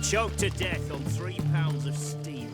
choked to death on 3 pounds of steel.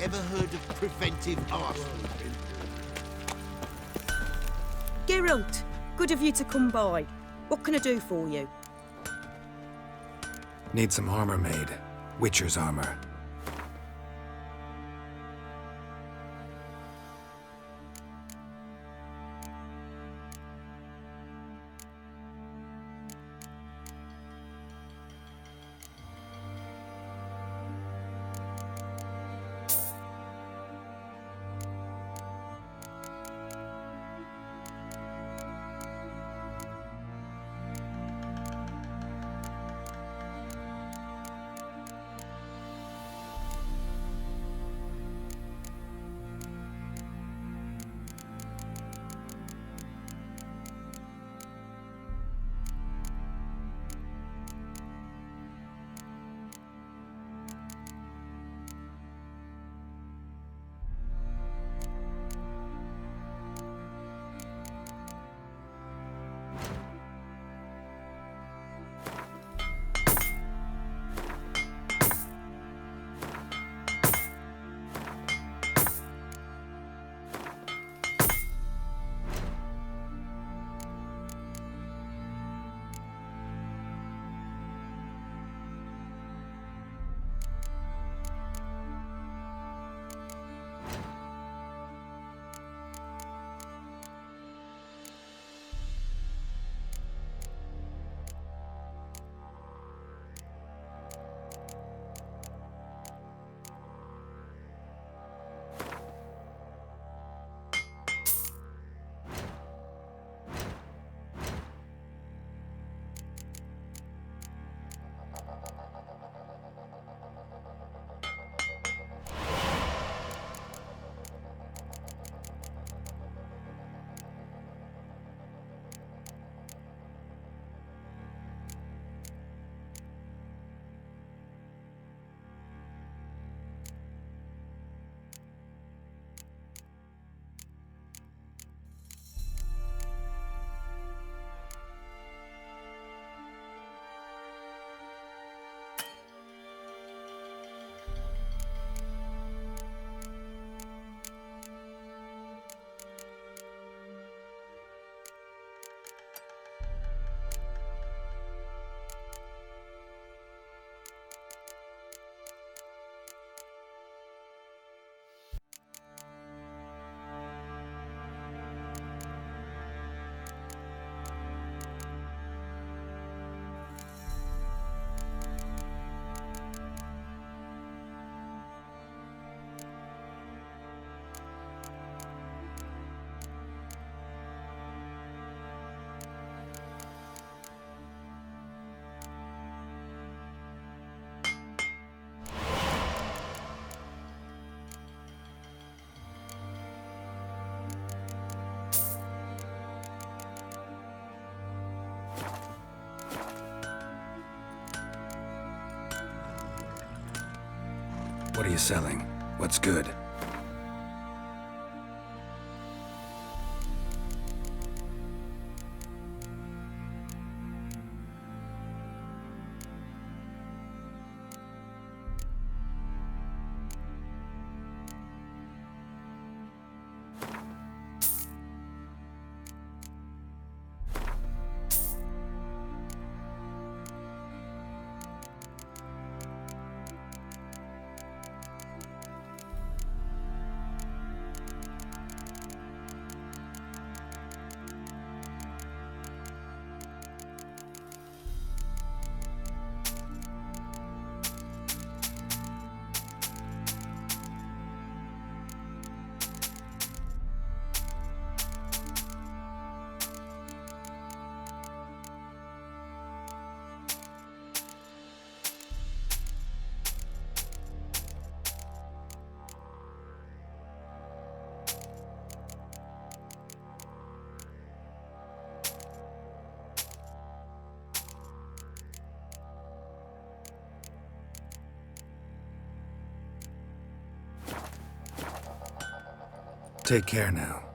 Ever heard of preventive arson? Geralt, good of you to come by. What can I do for you? Need some armor made. Witcher's armor. What are you selling? What's good? Take care now.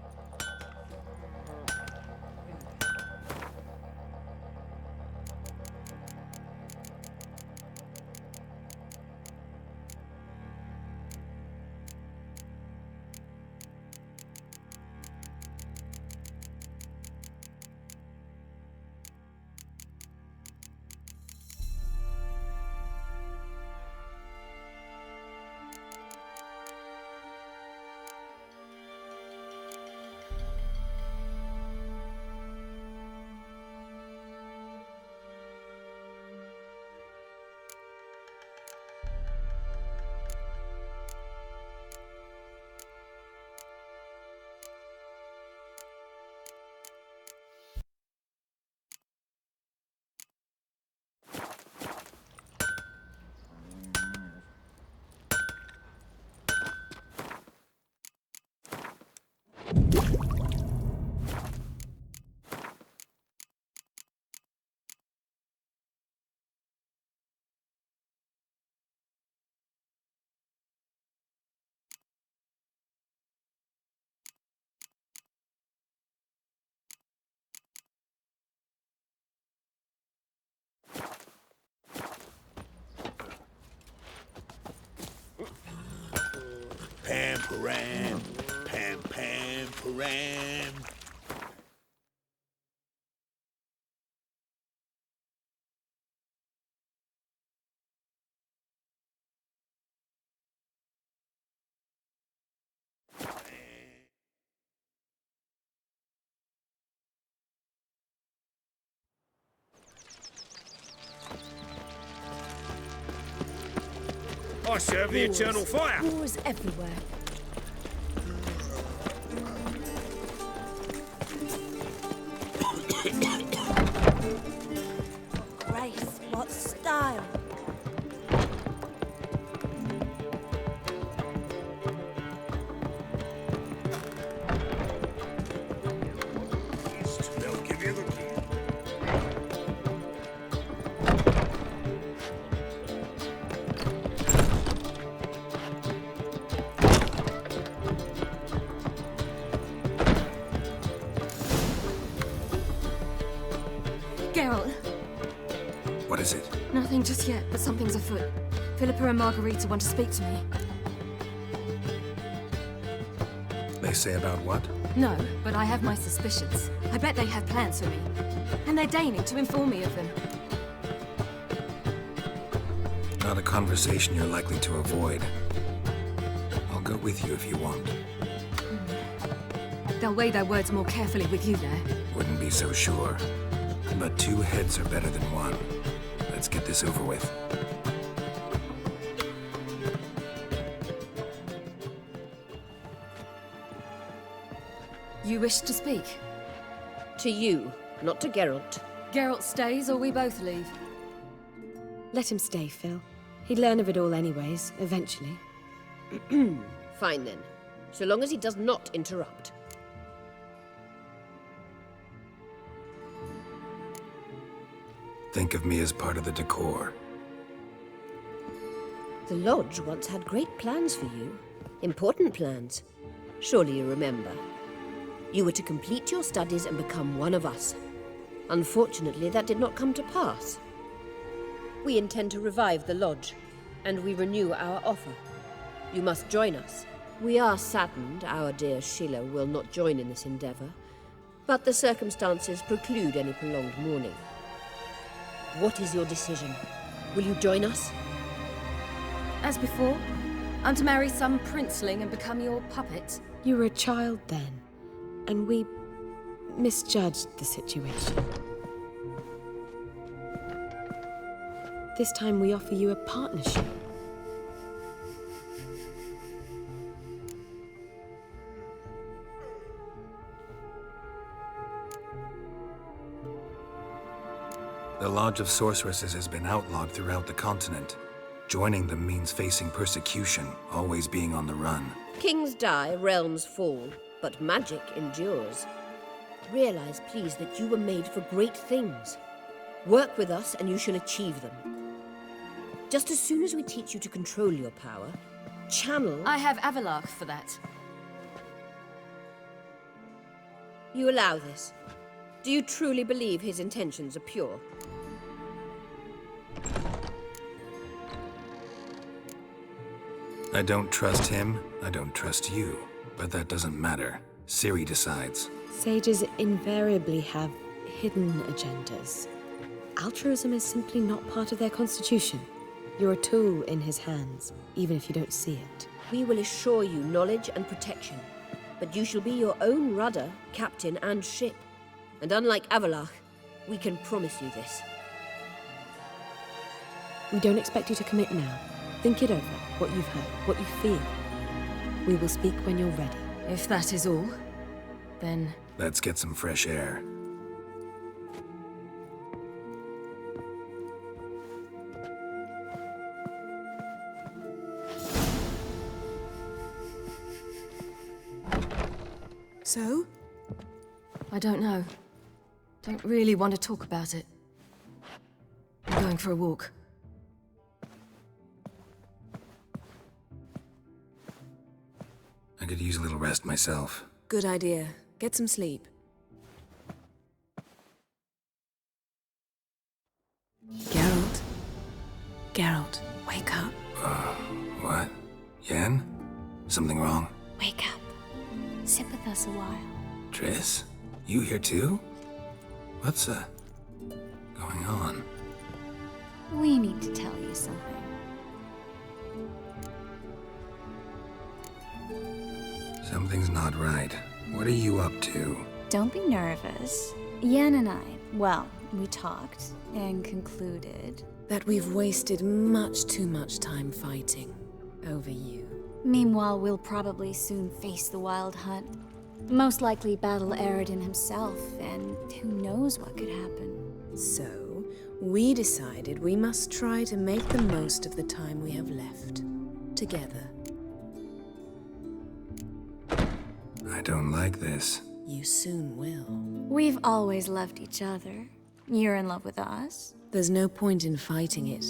Pam, param, pam, pam, param. I serve the eternal fire. Wars everywhere. What grace, what style. They'll give you the key. Geralt, What is it? nothing just yet, but something's afoot. Philippa and Margarita want to speak to me. They say about what? No, but I have my suspicions. I bet they have plans for me. And they're deigning to inform me of them. Not a conversation you're likely to avoid. I'll go with you if you want. They'll weigh their words more carefully with you there. Wouldn't be so sure. But two heads are better than one. Let's get this over with. You wish to speak? To you, not to Geralt. Geralt stays or we both leave? Let him stay, Phil. He'd learn of it all anyways, eventually. Fine then, so long as he does not interrupt. Think of me as part of the decor. The Lodge once had great plans for you. Important plans. Surely you remember. You were to complete your studies and become one of us. Unfortunately, that did not come to pass. We intend to revive the Lodge, and we renew our offer. You must join us. We are saddened our dear Sheila will not join in this endeavor, but the circumstances preclude any prolonged mourning. What is your decision? Will you join us? As before, I'm to marry some princeling and become your puppet. You were a child then, and we misjudged the situation. This time we offer you a partnership. The Lodge of Sorceresses has been outlawed throughout the continent. Joining them means facing persecution, always being on the run. Kings die, realms fall, but magic endures. Realize, please, that you were made for great things. Work with us and you shall achieve them. Just as soon as we teach you to control your power, channel... I have Avalarch for that. You allow this? Do you truly believe his intentions are pure? I don't trust him, I don't trust you. But that doesn't matter. Ciri decides. Sages invariably have hidden agendas. Altruism is simply not part of their constitution. You're a tool in his hands, even if you don't see it. We will assure you knowledge and protection, but you shall be your own rudder, captain, and ship. And unlike Avalach, we can promise you this. We don't expect you to commit now. Think it over, what you've heard, what you feel. We will speak when you're ready. If that is all, then... Let's get some fresh air. So? I don't know. Don't really want to talk about it. I'm going for a walk. I could use a little rest myself. Good idea. Get some sleep. Geralt? Geralt, wake up. What? Yen? Something wrong? Wake up. Sit with us a while. Triss? You here too? What's, going on? We need to tell you something. Something's not right. What are you up to? Don't be nervous. Yen and I, well, we talked and concluded That we've wasted much too much time fighting over you. meanwhile we'll probably soon face the Wild Hunt. Most likely battle Eredin himself, and who knows what could happen. So, we decided we must try to make the most of the time we have left. Together. I don't like this. You soon will. We've always loved each other. You're in love with us. There's no point in fighting it.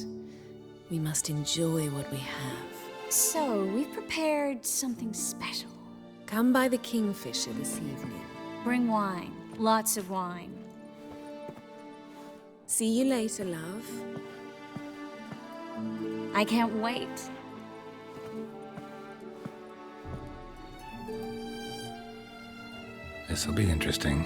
We must enjoy what we have. So, we've prepared something special. Come by the Kingfisher this evening. Bring wine. Lots of wine. See you later, love. I can't wait. This'll be interesting.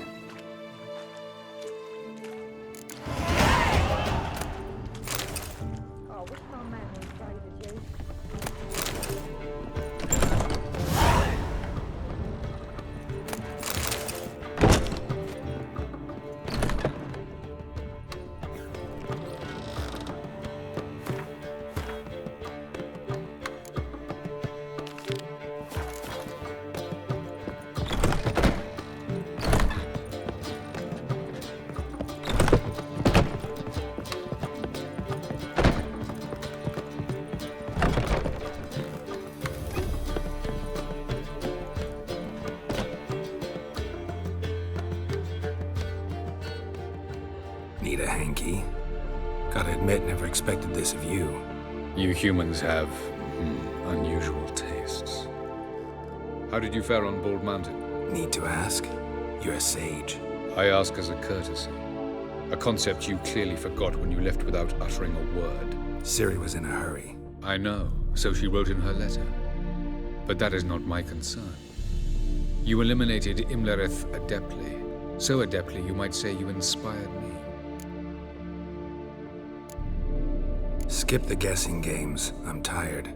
Need a hanky? Gotta admit, never expected this of you. You humans have unusual tastes. How did you fare on Bald Mountain? Need to ask? You're a sage. I ask as a courtesy. A concept you clearly forgot when you left without uttering a word. Ciri was in a hurry. I know, so she wrote in her letter. But that is not my concern. You eliminated Imlerith adeptly. So adeptly, you might say you inspired me. Skip the guessing games. I'm tired.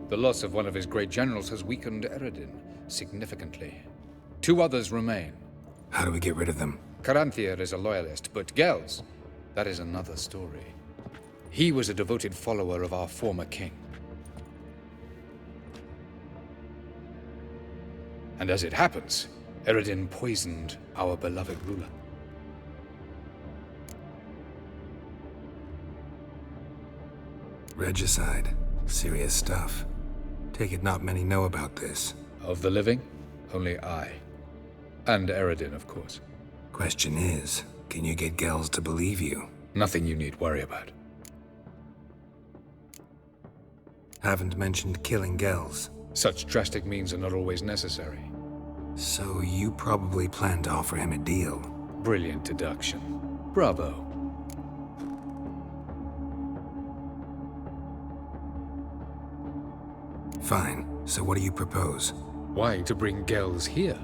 The loss of one of his great generals has weakened Eredin significantly. 2 others remain. How do we get rid of them? Caranthier is a loyalist, but Gels, that is another story. He was a devoted follower of our former king. And as it happens, Eredin poisoned our beloved ruler. Regicide. Serious stuff. Take it not many know about this. Of the living, only I. And Eredin, of course. Question is, can you get Gels to believe you? Nothing you need worry about. Haven't mentioned killing Gels. Such drastic means are not always necessary. So you probably plan to offer him a deal. Brilliant deduction. Bravo. Fine. So what do you propose? Why, to bring Gels here.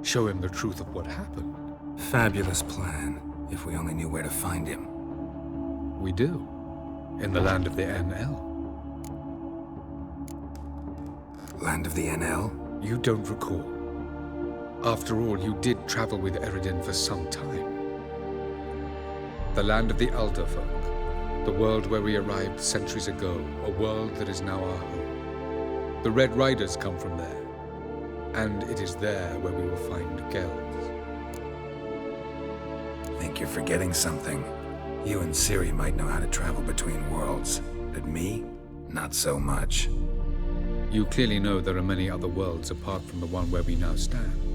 Show him the truth of what happened. Fabulous plan, if we only knew where to find him. We do. In the land of the NL. Land of the NL? You don't recall. After all, you did travel with Eredin for some time. The land of the Elder Folk. The world where we arrived centuries ago. A world that is now our home. The Red Riders come from there. And it is there where we will find Gels. Think you're forgetting something. You and Ciri might know how to travel between worlds, but me? Not so much. You clearly know there are many other worlds apart from the one where we now stand.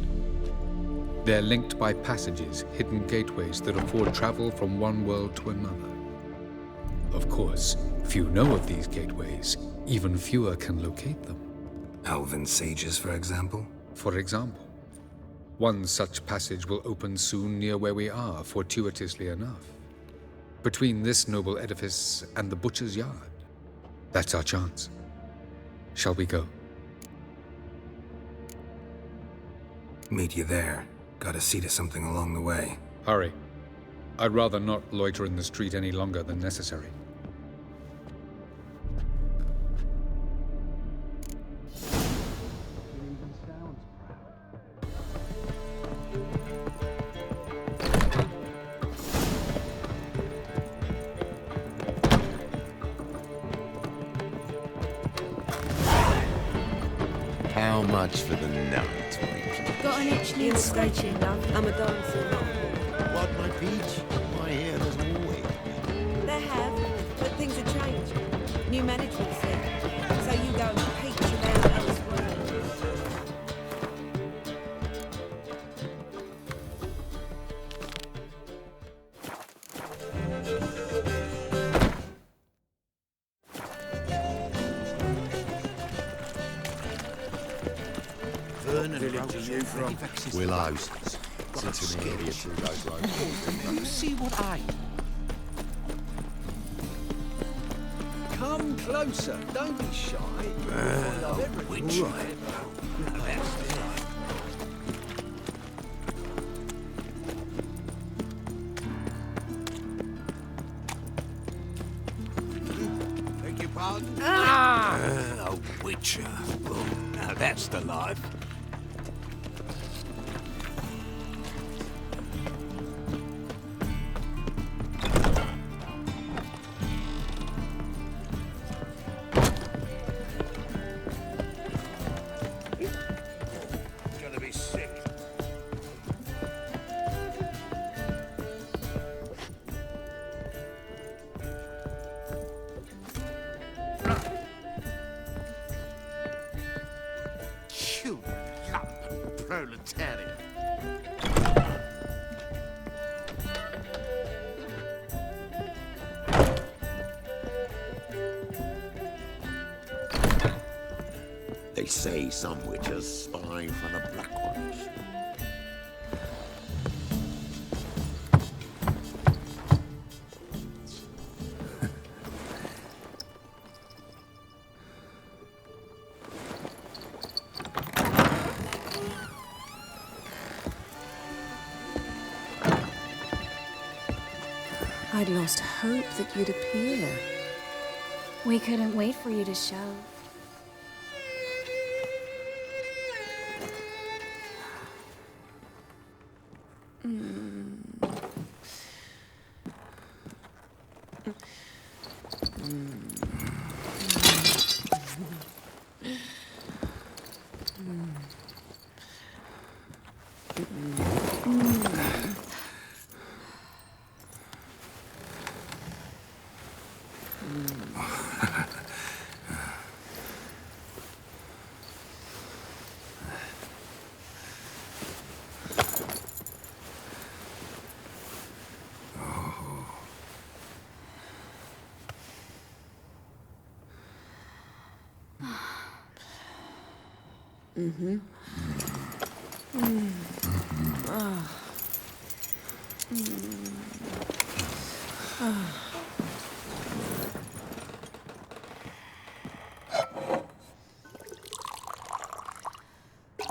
They're linked by passages, hidden gateways that afford travel from one world to another. Of course, few know of these gateways. Even fewer can locate them. Elven sages, for example? For example. One such passage will open soon near where we are, fortuitously enough. Between this noble edifice and the butcher's yard. That's our chance. Shall we go? Meet you there. Gotta see to something along the way. Hurry. I'd rather not loiter in the street any longer than necessary. How much for the nun, Twink? Got an itch needs scratching. I'm a dancer. What, my peach? My hair doesn't always. They have, but things are changing. New management's there. So you go and peach about elsewhere. Village are you from? Willows. Since an area through those roads. You see what I... Come closer, don't be shy. Which? Right. Beg your pardon? A witcher. Oh, now that's the life. Gonna be sick. You lump proletariat. They say some witchers spy for the black ones. I'd lost hope that you'd appear. We couldn't wait for you to show.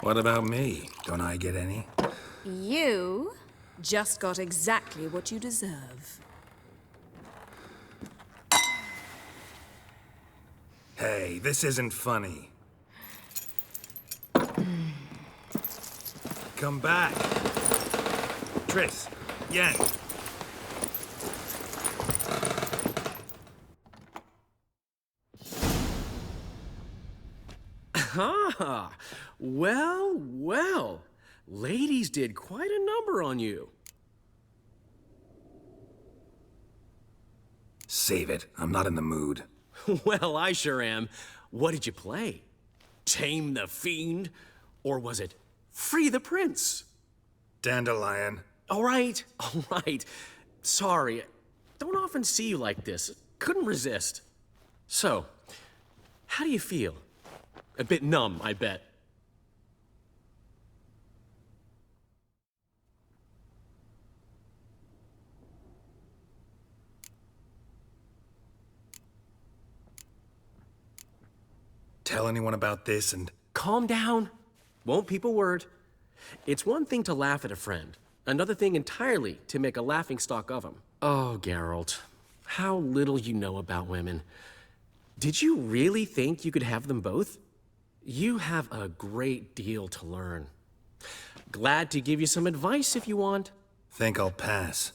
What about me? Don't I get any? You just got exactly what you deserve. Hey, this isn't funny. Come back. Triss, Yen. Ah, well, well. Ladies did quite a number on you. Save it. I'm not in the mood. Well, I sure am. What did you play? Tame the Fiend? Or was it Free the Prince? Dandelion. All right. Sorry. Don't often see you like this. Couldn't resist. So, how do you feel? A bit numb, I bet. Tell anyone about this and... Calm down. Won't peep a word. It's one thing to laugh at a friend. Another thing entirely to make a laughingstock of him. Oh, Geralt. How little you know about women. Did you really think you could have them both? You have a great deal to learn. Glad to give you some advice if you want. Think I'll pass.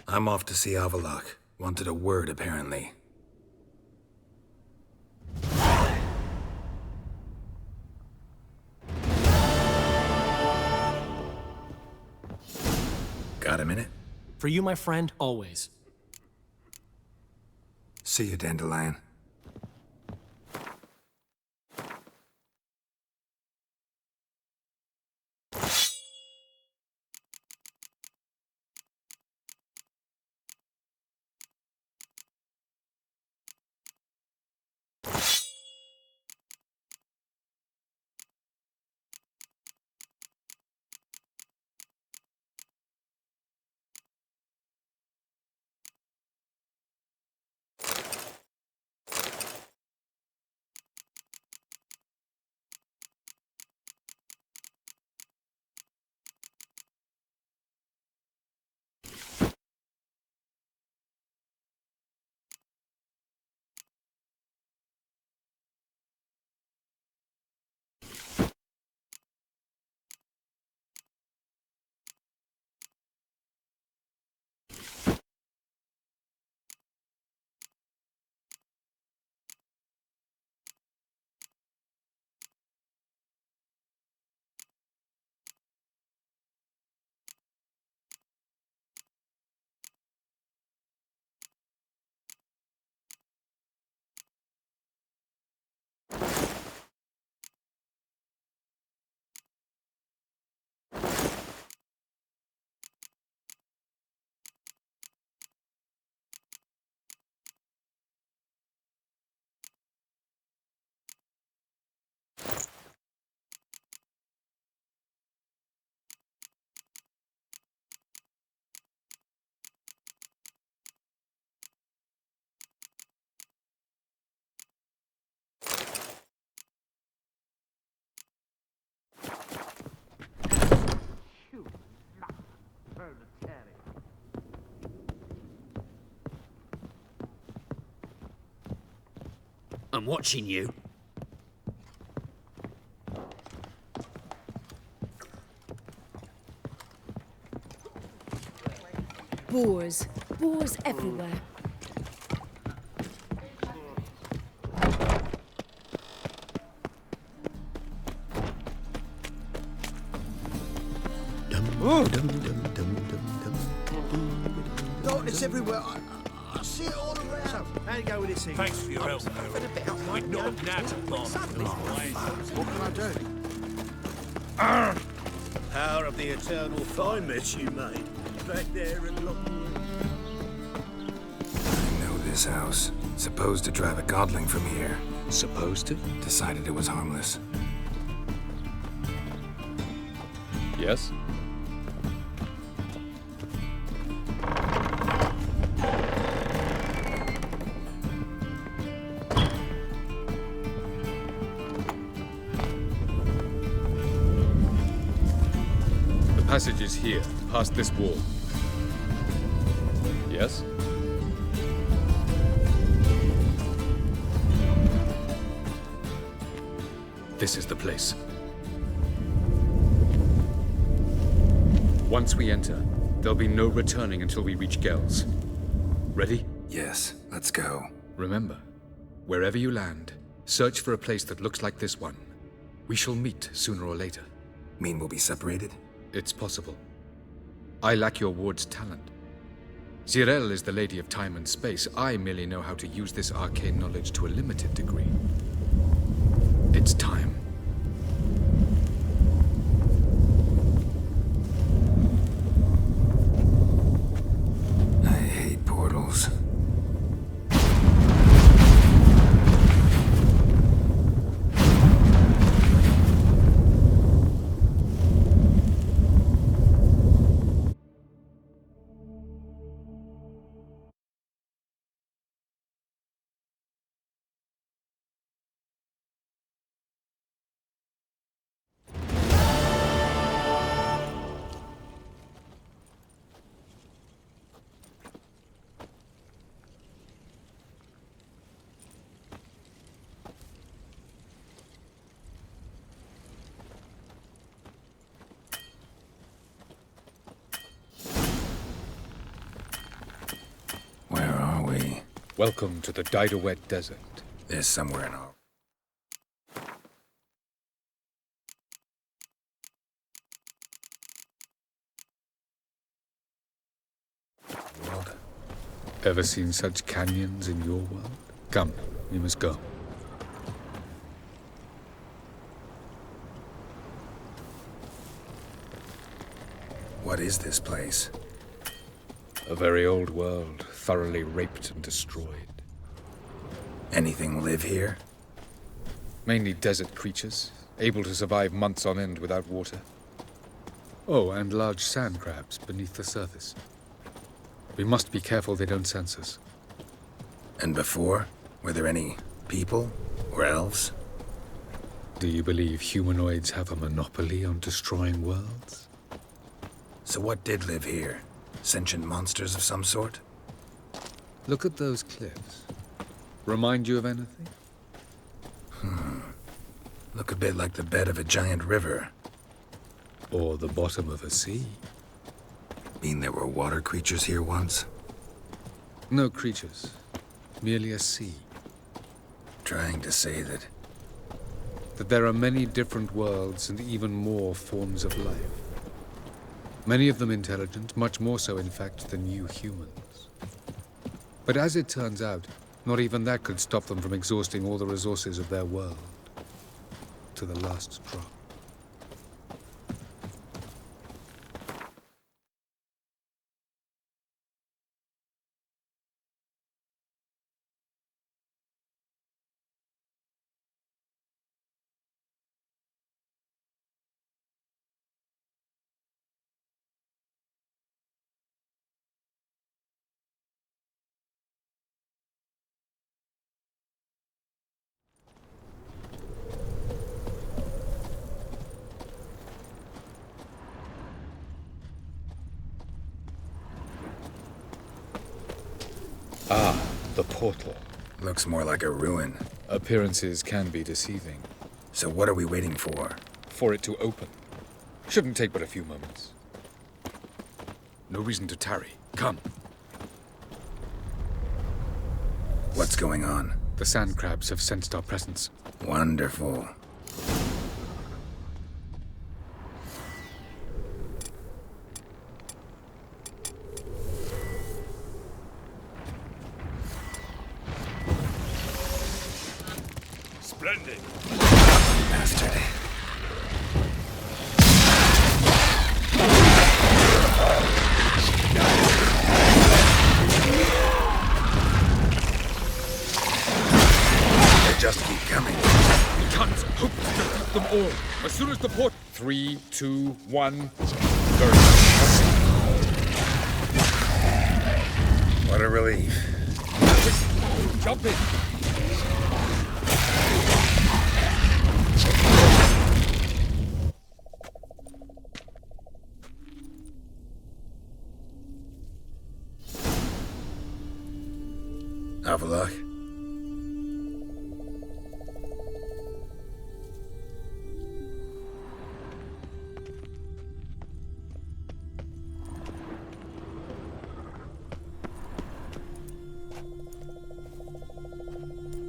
I'm off to see Avalok. Wanted a word, apparently. Got a minute? For you, my friend, always. See you, Dandelion. I'm watching you. Boars. Boars everywhere. Darkness everywhere. I see it all around. So, how you go with this thing? Thanks for your help. We're not natural. What can I do? Power of the eternal fine mess you made. Back there and look. I know this house. Supposed to drive a godling from here. Supposed to? Decided it was harmless. Yes? The passage is here, past this wall. Yes? This is the place. Once we enter, there'll be no returning until we reach Gel's. Ready? Yes, let's go. Remember, wherever you land, search for a place that looks like this one. We shall meet sooner or later. Mean we'll be separated? It's possible. I lack your ward's talent. Geralt is the lady of time and space. I merely know how to use this arcane knowledge to a limited degree. It's time. I hate portals. Welcome to the Didowet Desert. There's somewhere in our... world. Ever seen such canyons in your world? Come, we must go. What is this place? A very old world, thoroughly raped and destroyed. Anything live here? Mainly desert creatures, able to survive months on end without water. Oh, and large sand crabs beneath the surface. We must be careful they don't sense us. And before? Were there any people or elves? Do you believe humanoids have a monopoly on destroying worlds? So what did live here? Sentient monsters of some sort? Look at those cliffs. Remind you of anything? Look a bit like the bed of a giant river. Or the bottom of a sea. Mean there were water creatures here once? No creatures. Merely a sea. Trying to say that there are many different worlds and even more forms of life. Many of them intelligent, much more so, in fact, than you humans. But as it turns out, not even that could stop them from exhausting all the resources of their world. To the last drop. Ah, the portal. looks more like a ruin. Appearances can be deceiving. So what are we waiting for? For it to open. Shouldn't take but a few moments. No reason to tarry. Come. What's going on? The sand crabs have sensed our presence. Wonderful. Splendid. Bastard. soon as the port... 3, 2, 1... Go. What a relief. Jump in! Have a look.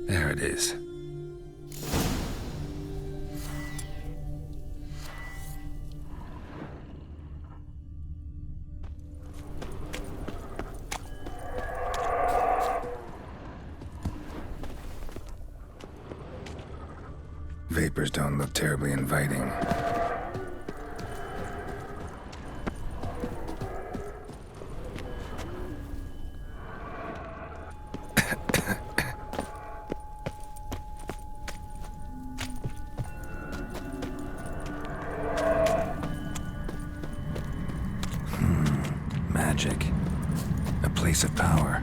There it is. Vapors don't look terribly inviting. Magic. A place of power.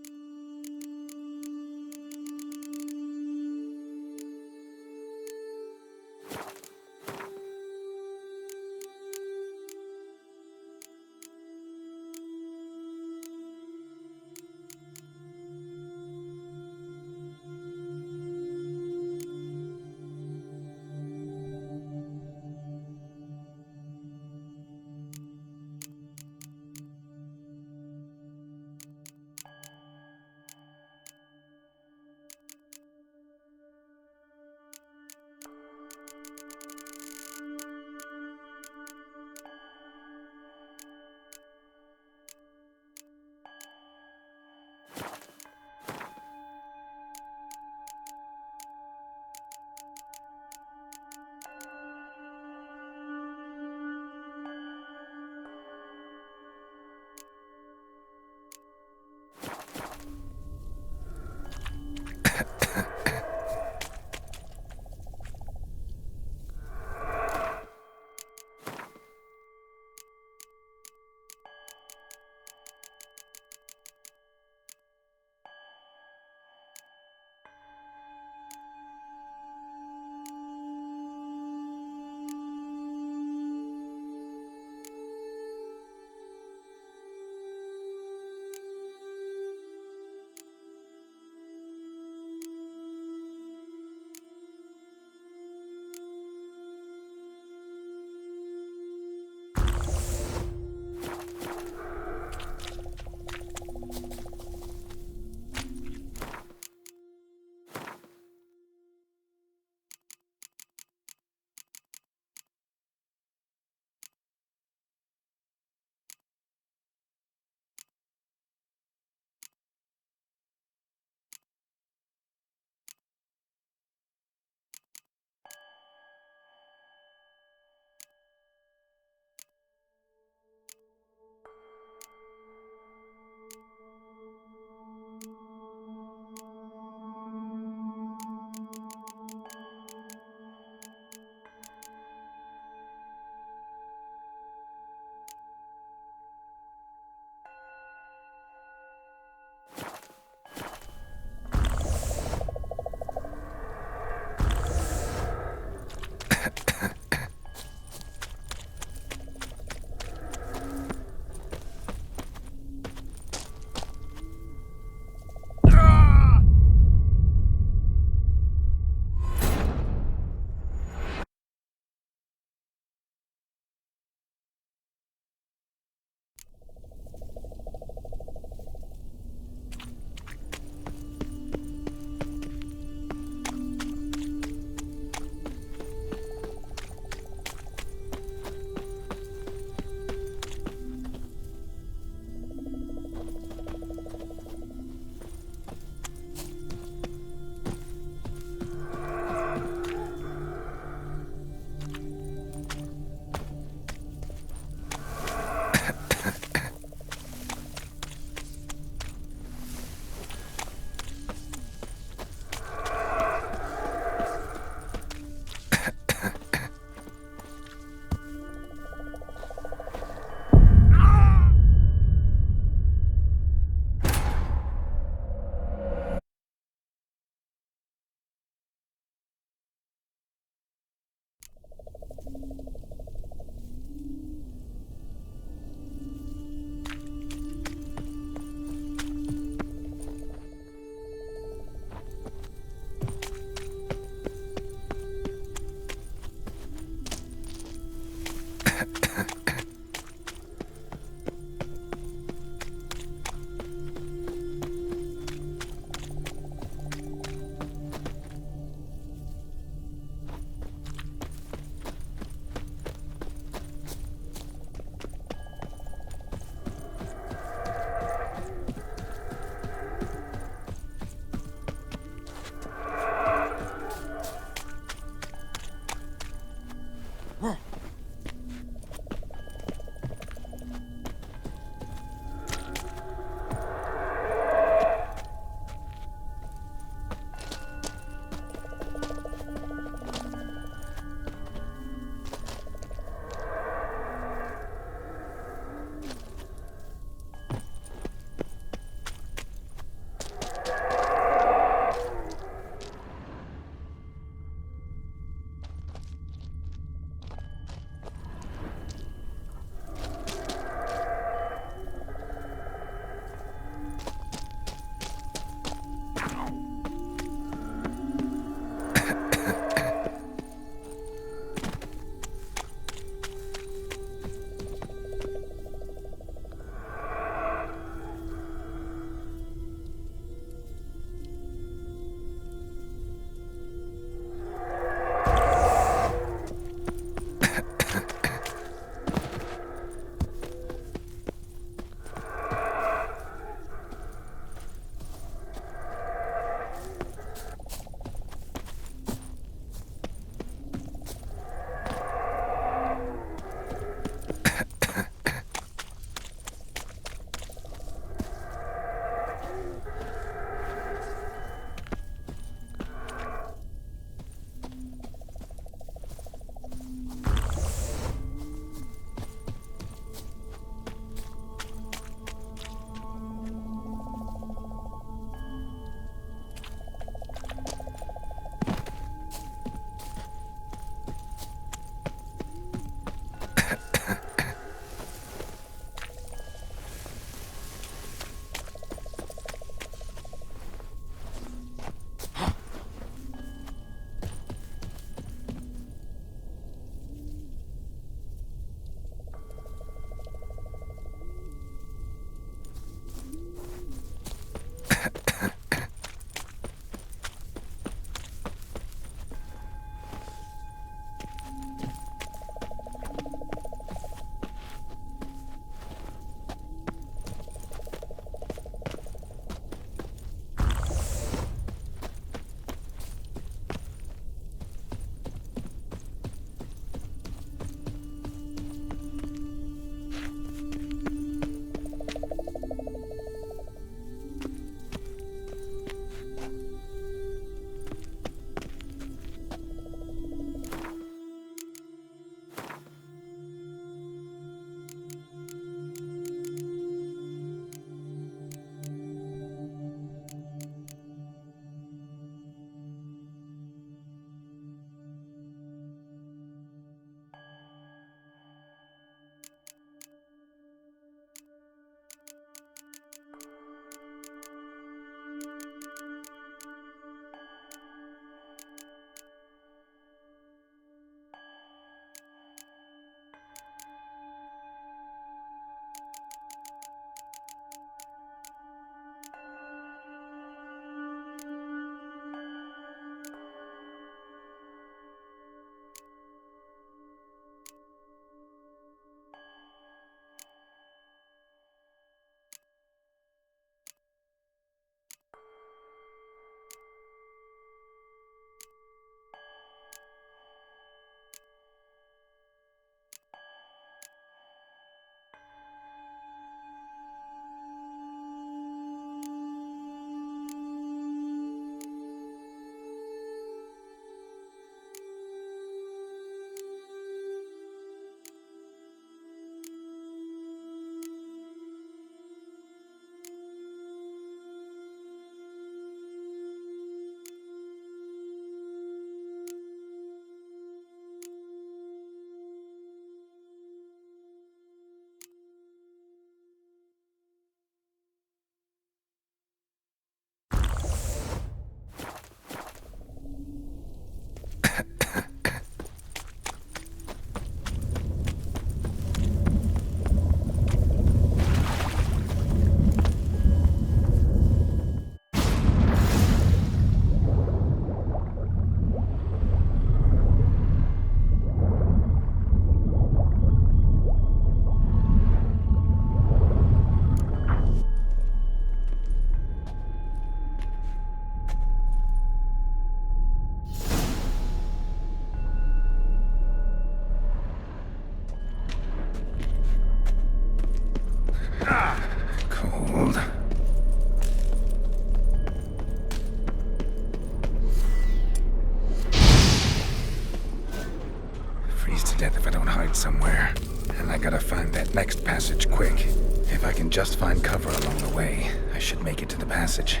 somewhere, and I gotta find that next passage quick. If I can just find cover along the way, I should make it to the passage.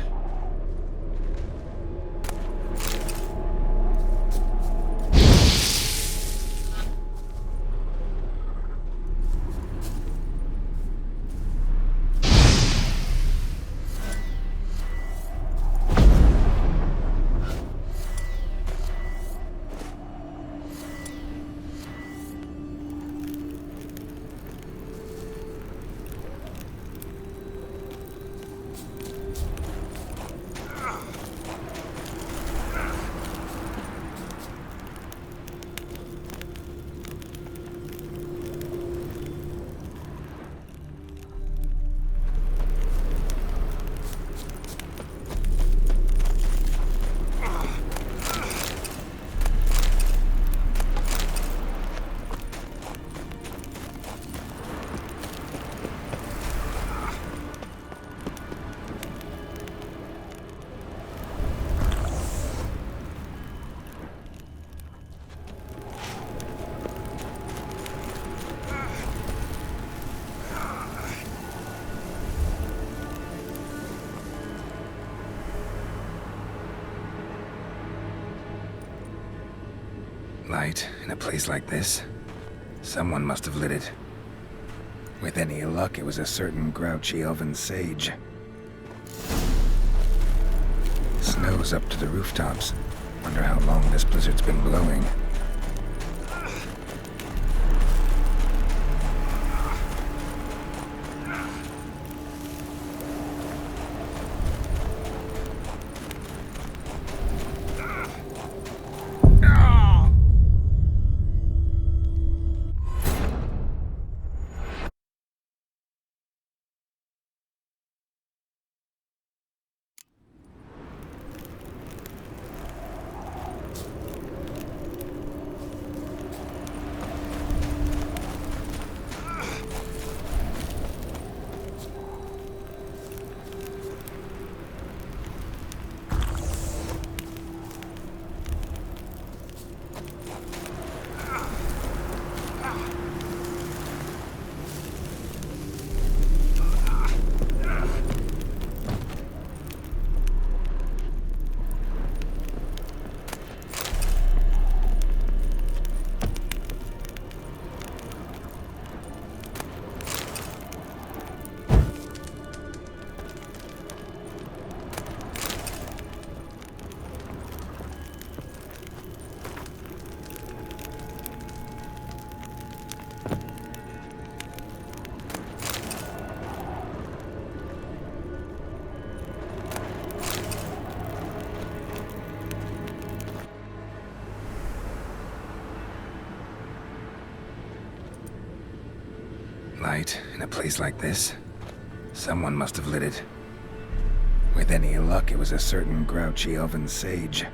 Light in a place like this? Someone must have lit it. With any luck, it was a certain grouchy elven sage. Snow's up to the rooftops. Wonder how long this blizzard's been blowing. Light in a place like this? Someone must have lit it. With any luck, it was a certain grouchy elven sage.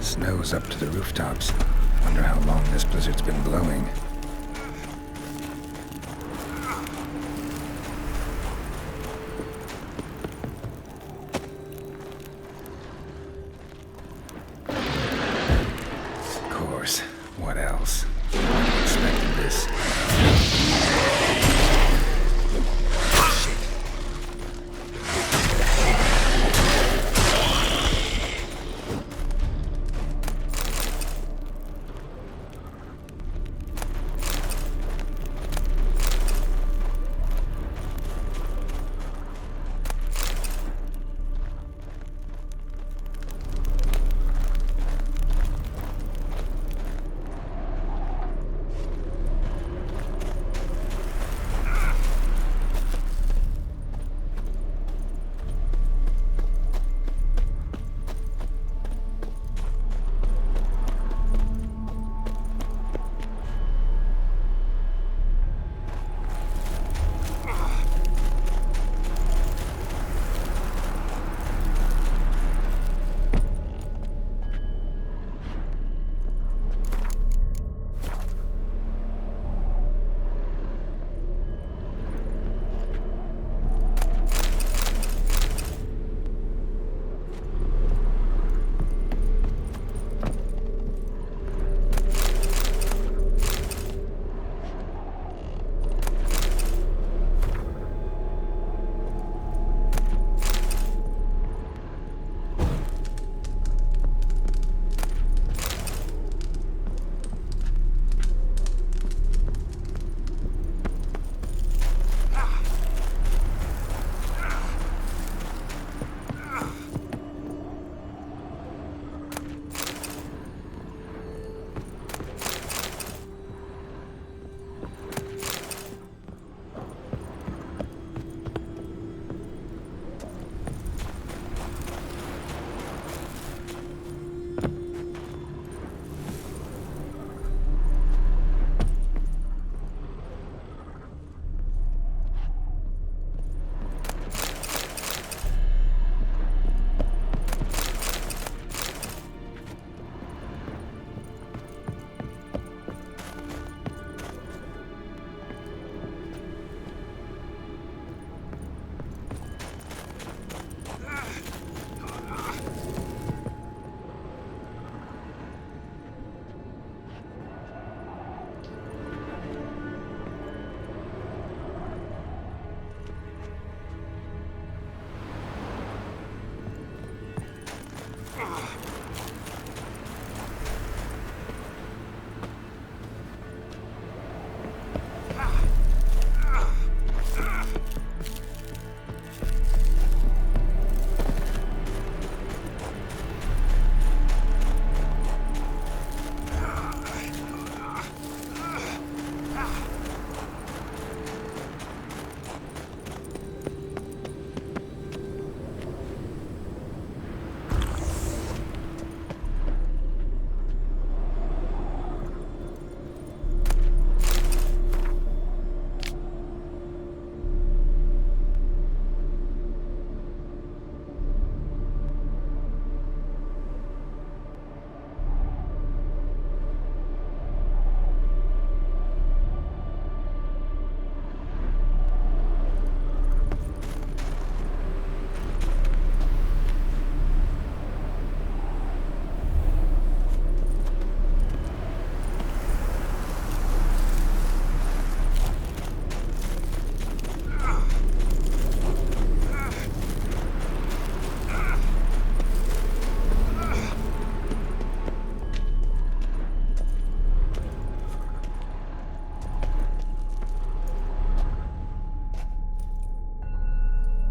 Snow's up to the rooftops. Wonder how long this blizzard's been blowing. Of course. What else? I expected this.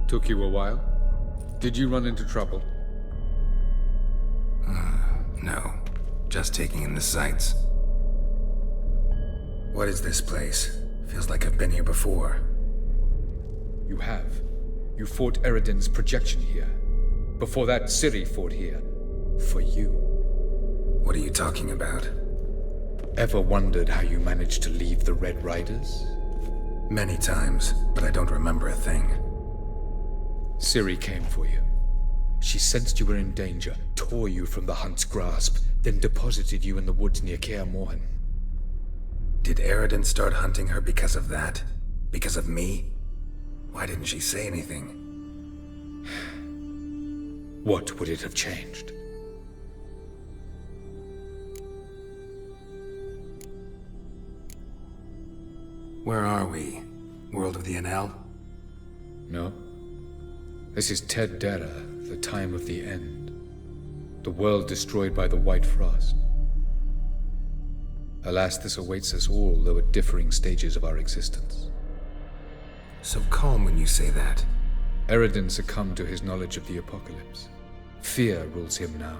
Took you a while? Did you run into trouble? No. Just taking in the sights. What is this place? Feels like I've been here before. You have. You fought Eredin's projection here. Before that, Ciri fought here. For you. What are you talking about? Ever wondered how you managed to leave the Red Riders? Many times, but I don't remember a thing. Ciri came for you. She sensed you were in danger, tore you from the Hunt's grasp, then deposited you in the woods near Kaer Morhen. Did Eredin start hunting her because of that? Because of me? Why didn't she say anything? What would it have changed? Where are we? World of the Enel? No. This is Ted Dara, the time of the end. The world destroyed by the White Frost. Alas, this awaits us all, though at differing stages of our existence. So calm when you say that. Eredin succumbed to his knowledge of the apocalypse. Fear rules him now.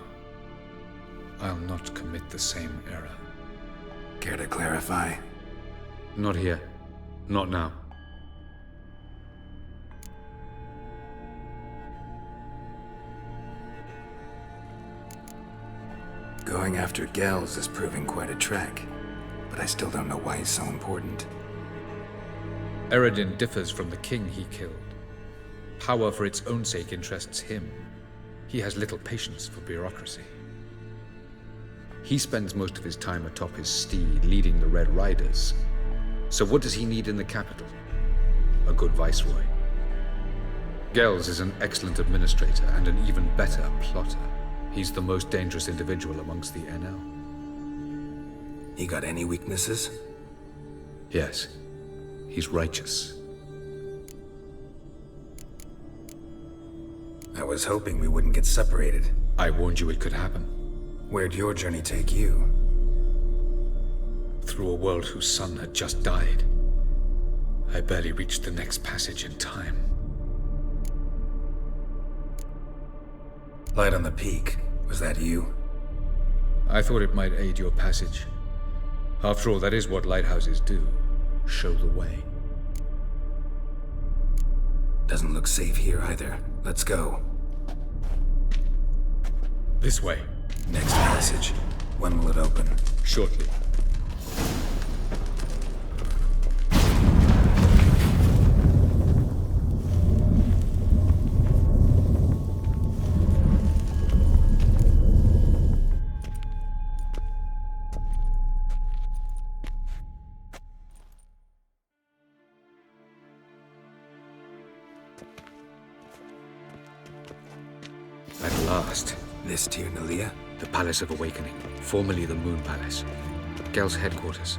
I'll not commit the same error. Care to clarify? Not here. Not now. Going after Gels is proving quite a trek, but I still don't know why he's so important. Eredin differs from the king he killed. Power for its own sake interests him. He has little patience for bureaucracy. He spends most of his time atop his steed, leading the Red Riders. So what does he need in the capital? A good viceroy. Gels is an excellent administrator and an even better plotter. He's the most dangerous individual amongst the Enel. He got any weaknesses? Yes. He's righteous. I was hoping we wouldn't get separated. I warned you it could happen. Where'd your journey take you? Through a world whose sun had just died. I barely reached the next passage in time. Light on the peak. Was that you? I thought it might aid your passage. After all, that is what lighthouses do. Show the way. Doesn't look safe here either. Let's go. This way. Next passage. When will it open? Shortly. At last. This Tir Nalia? The Palace of Awakening, formerly the Moon Palace. Gel's headquarters.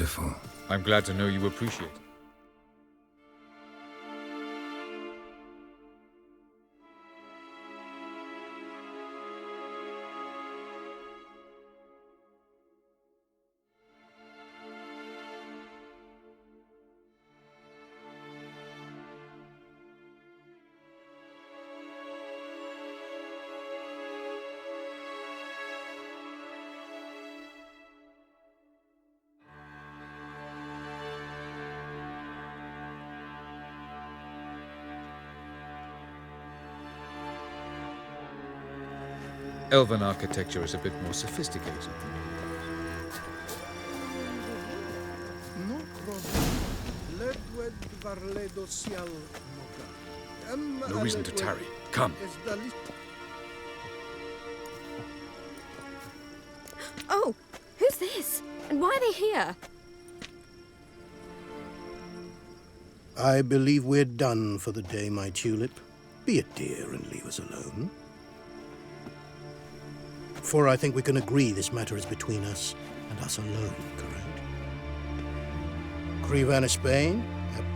Wonderful. I'm glad to know you appreciate it. Elven architecture is a bit more sophisticated. No reason to tarry. Come. Oh, who's this? And why are they here? I believe we're done for the day, my tulip. Be a dear and leave us alone. For I think we can agree this matter is between us and us alone, correct? Crivan of Spain,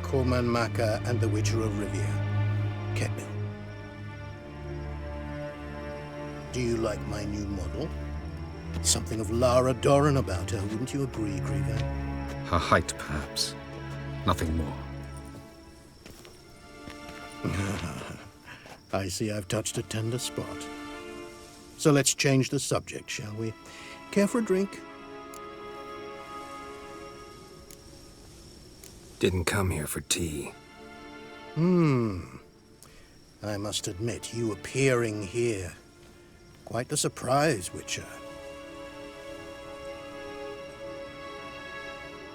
Corman Maca, and the Witcher of Rivia. Kettle. Do you like my new model? Something of Lara Doran about her, wouldn't you agree, Crivan? Her height, perhaps. Nothing more. I see I've touched a tender spot. So let's change the subject, shall we? Care for a drink? Didn't come here for tea. I must admit, you appearing here. Quite the surprise, Witcher.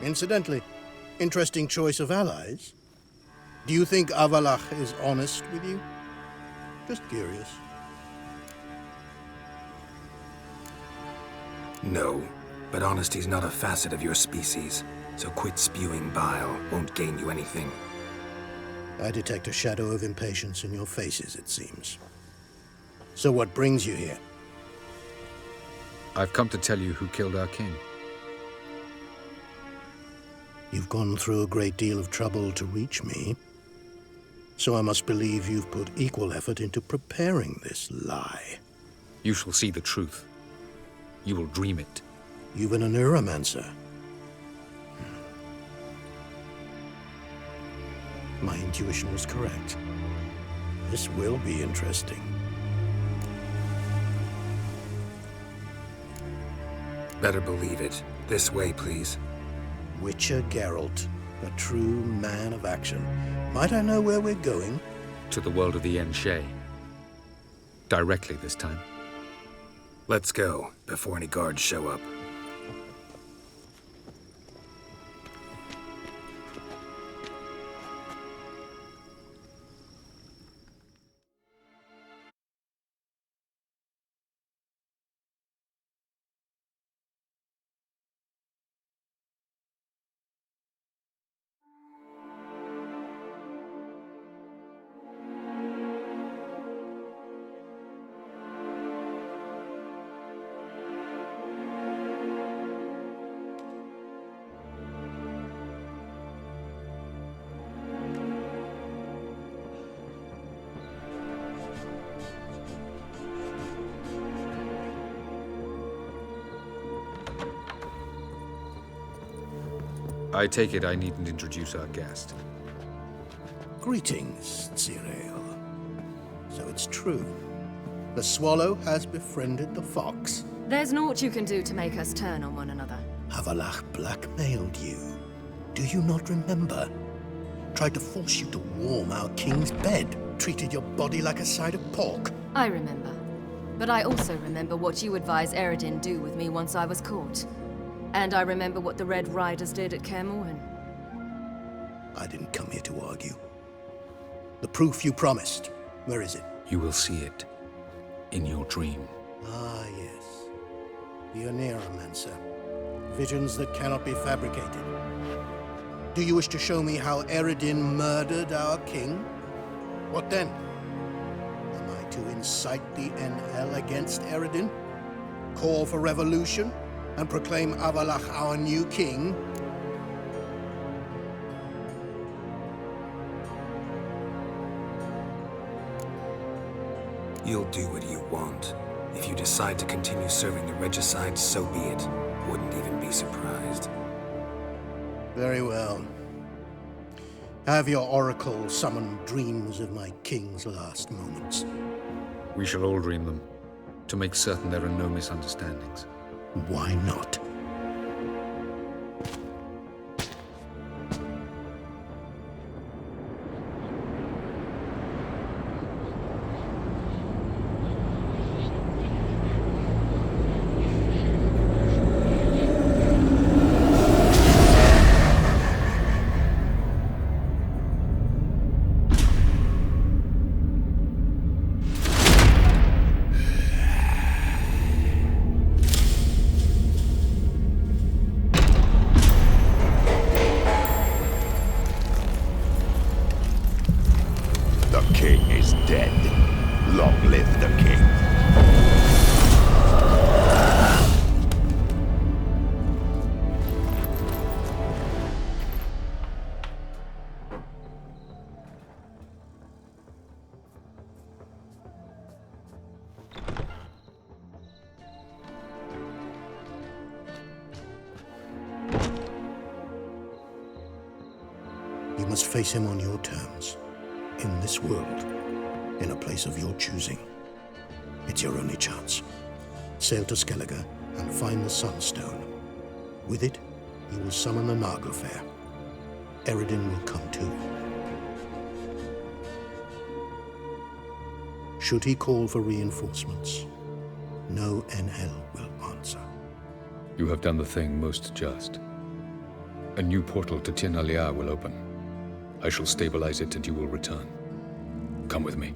Incidentally, interesting choice of allies. Do you think Avalach is honest with you? Just curious. No, but honesty's not a facet of your species, so quit spewing bile. Won't gain you anything. I detect a shadow of impatience in your faces, it seems. So what brings you here? I've come to tell you who killed our king. You've gone through a great deal of trouble to reach me. So I must believe you've put equal effort into preparing this lie. You shall see the truth. You will dream it. You've been a neuromancer. My intuition was correct. This will be interesting. Better believe it. This way, please. Witcher Geralt, a true man of action. Might I know where we're going? To the world of the Enshe. Directly this time. Let's go, before any guards show up. I take it I needn't introduce our guest. Greetings, Cyril. So it's true. The swallow has befriended the fox. There's naught you can do to make us turn on one another. Avalach blackmailed you. Do you not remember? Tried to force you to warm our king's bed. Treated your body like a side of pork. I remember. But I also remember what you advised Eredin do with me once I was caught. And I remember what the Red Riders did at Kaer Morhen. I didn't come here to argue. The proof you promised, where is it? You will see it in your dream. Ah, yes. The Oneiromancer. Visions that cannot be fabricated. Do you wish to show me how Eredin murdered our king? What then? Am I to incite the NL against Eredin? Call for revolution? And proclaim Avalach our new king? You'll do what you want. If you decide to continue serving the regicide, so be it. Wouldn't even be surprised. Very well. Have your oracle summon dreams of my king's last moments. We shall all dream them, to make certain there are no misunderstandings. Why not? You must face him on your terms, in this world, in a place of your choosing. It's your only chance. Sail to Skellige and find the Sunstone. With it, you will summon the Naga Fair. Eredin will come too. Should he call for reinforcements, no Enhel will answer. You have done the thing most just. A new portal to Tien Alia will open. I shall stabilize it and you will return. Come with me.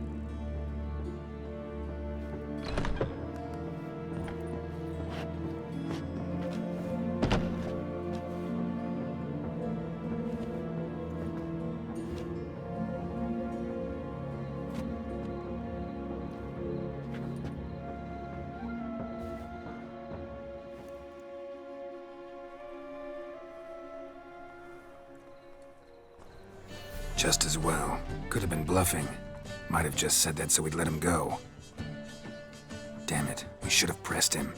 Just as well. Could have been bluffing. Might have just said that so we'd let him go. Damn it, we should have pressed him.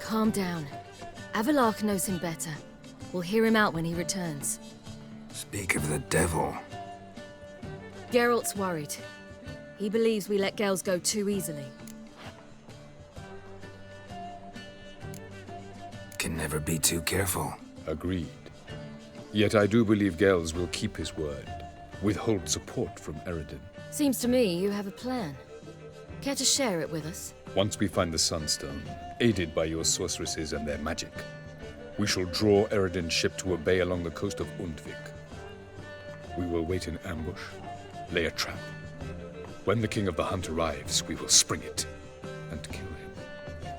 Calm down. Avalok knows him better. We'll hear him out when he returns. Speak of the devil. Geralt's worried. He believes we let girls go too easily. Can never be too careful. Agreed. Yet I do believe Gels will keep his word. Withhold support from Eredin. Seems to me you have a plan. Care to share it with us? Once we find the Sunstone, aided by your sorceresses and their magic, we shall draw Eredin's ship to a bay along the coast of Undvik. We will wait in ambush, lay a trap. When the King of the Hunt arrives, we will spring it and kill him.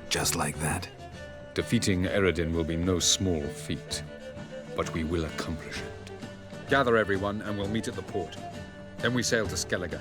Just like that? Defeating Eredin will be no small feat, but we will accomplish it. Gather everyone, and we'll meet at the port. Then we sail to Skellige.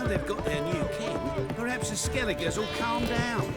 They've got their new king. Perhaps the Skelligers will calm down.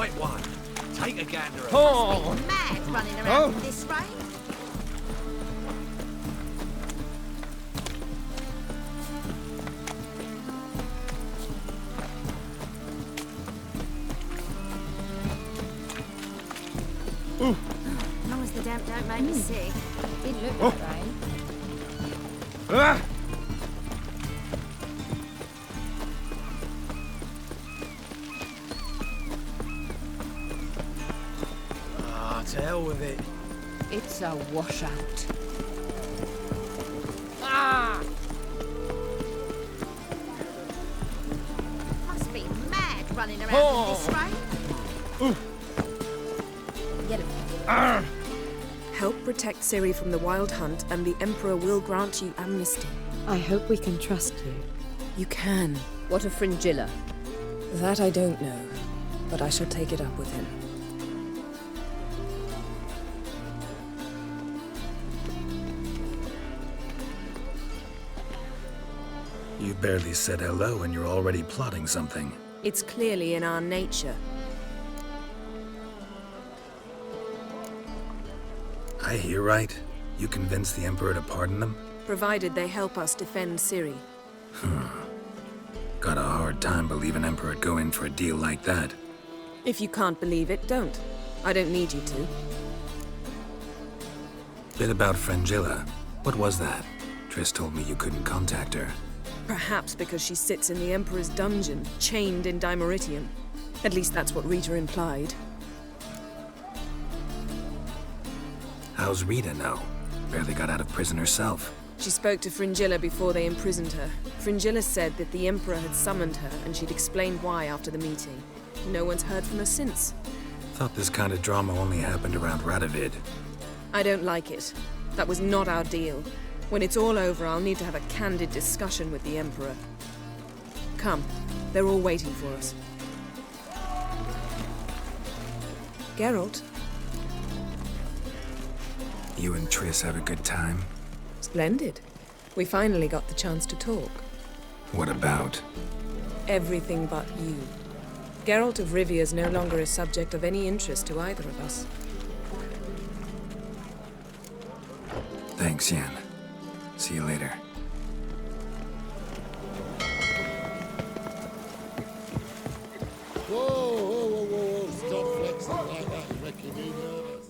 right one. Take a gander at Oh! Mad running around in this rain. As long as the damp don't make me sick. Did look like rain. Ah! Ah, to hell with it. It's a washout. Ah! Must be mad running around in this rain. Get him. Help protect Ciri from the Wild Hunt, and the Emperor will grant you amnesty. I hope we can trust you. You can. What of Fringilla? That I don't know, but I shall take it up with him. You barely said hello and you're already plotting something. It's clearly in our nature. I hear right? You convinced the Emperor to pardon them? Provided they help us defend Ciri. Got a hard time believing Emperor'd go in for a deal like that. If you can't believe it, don't. I don't need you to. Bit about Fringilla. What was that? Triss told me you couldn't contact her. Perhaps because she sits in the Emperor's dungeon, chained in Dimeritium. At least that's what Rita implied. How's Rita know? Barely got out of prison herself. She spoke to Fringilla before they imprisoned her. Fringilla said that the Emperor had summoned her, and she'd explained why after the meeting. No one's heard from her since. Thought this kind of drama only happened around Radovid. I don't like it. That was not our deal. When it's all over, I'll need to have a candid discussion with the Emperor. Come. They're all waiting for us. Geralt? You and Triss have a good time? Splendid. We finally got the chance to talk. What about? Everything but you. Geralt of Rivia is no longer a subject of any interest to either of us. Thanks, Yen. See you later. Whoa, stop flexing like that, you make me nervous.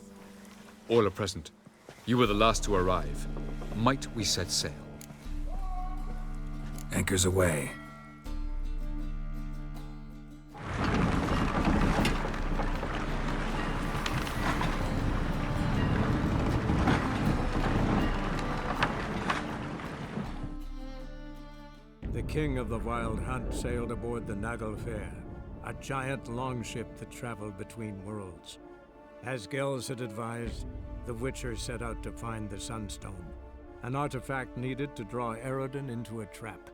All are present. You were the last to arrive. Might we set sail? Anchors away. The king of the Wild Hunt sailed aboard the Naglfare, a giant longship that traveled between worlds. As Gels had advised, the Witcher set out to find the Sunstone, an artifact needed to draw Eredin into a trap.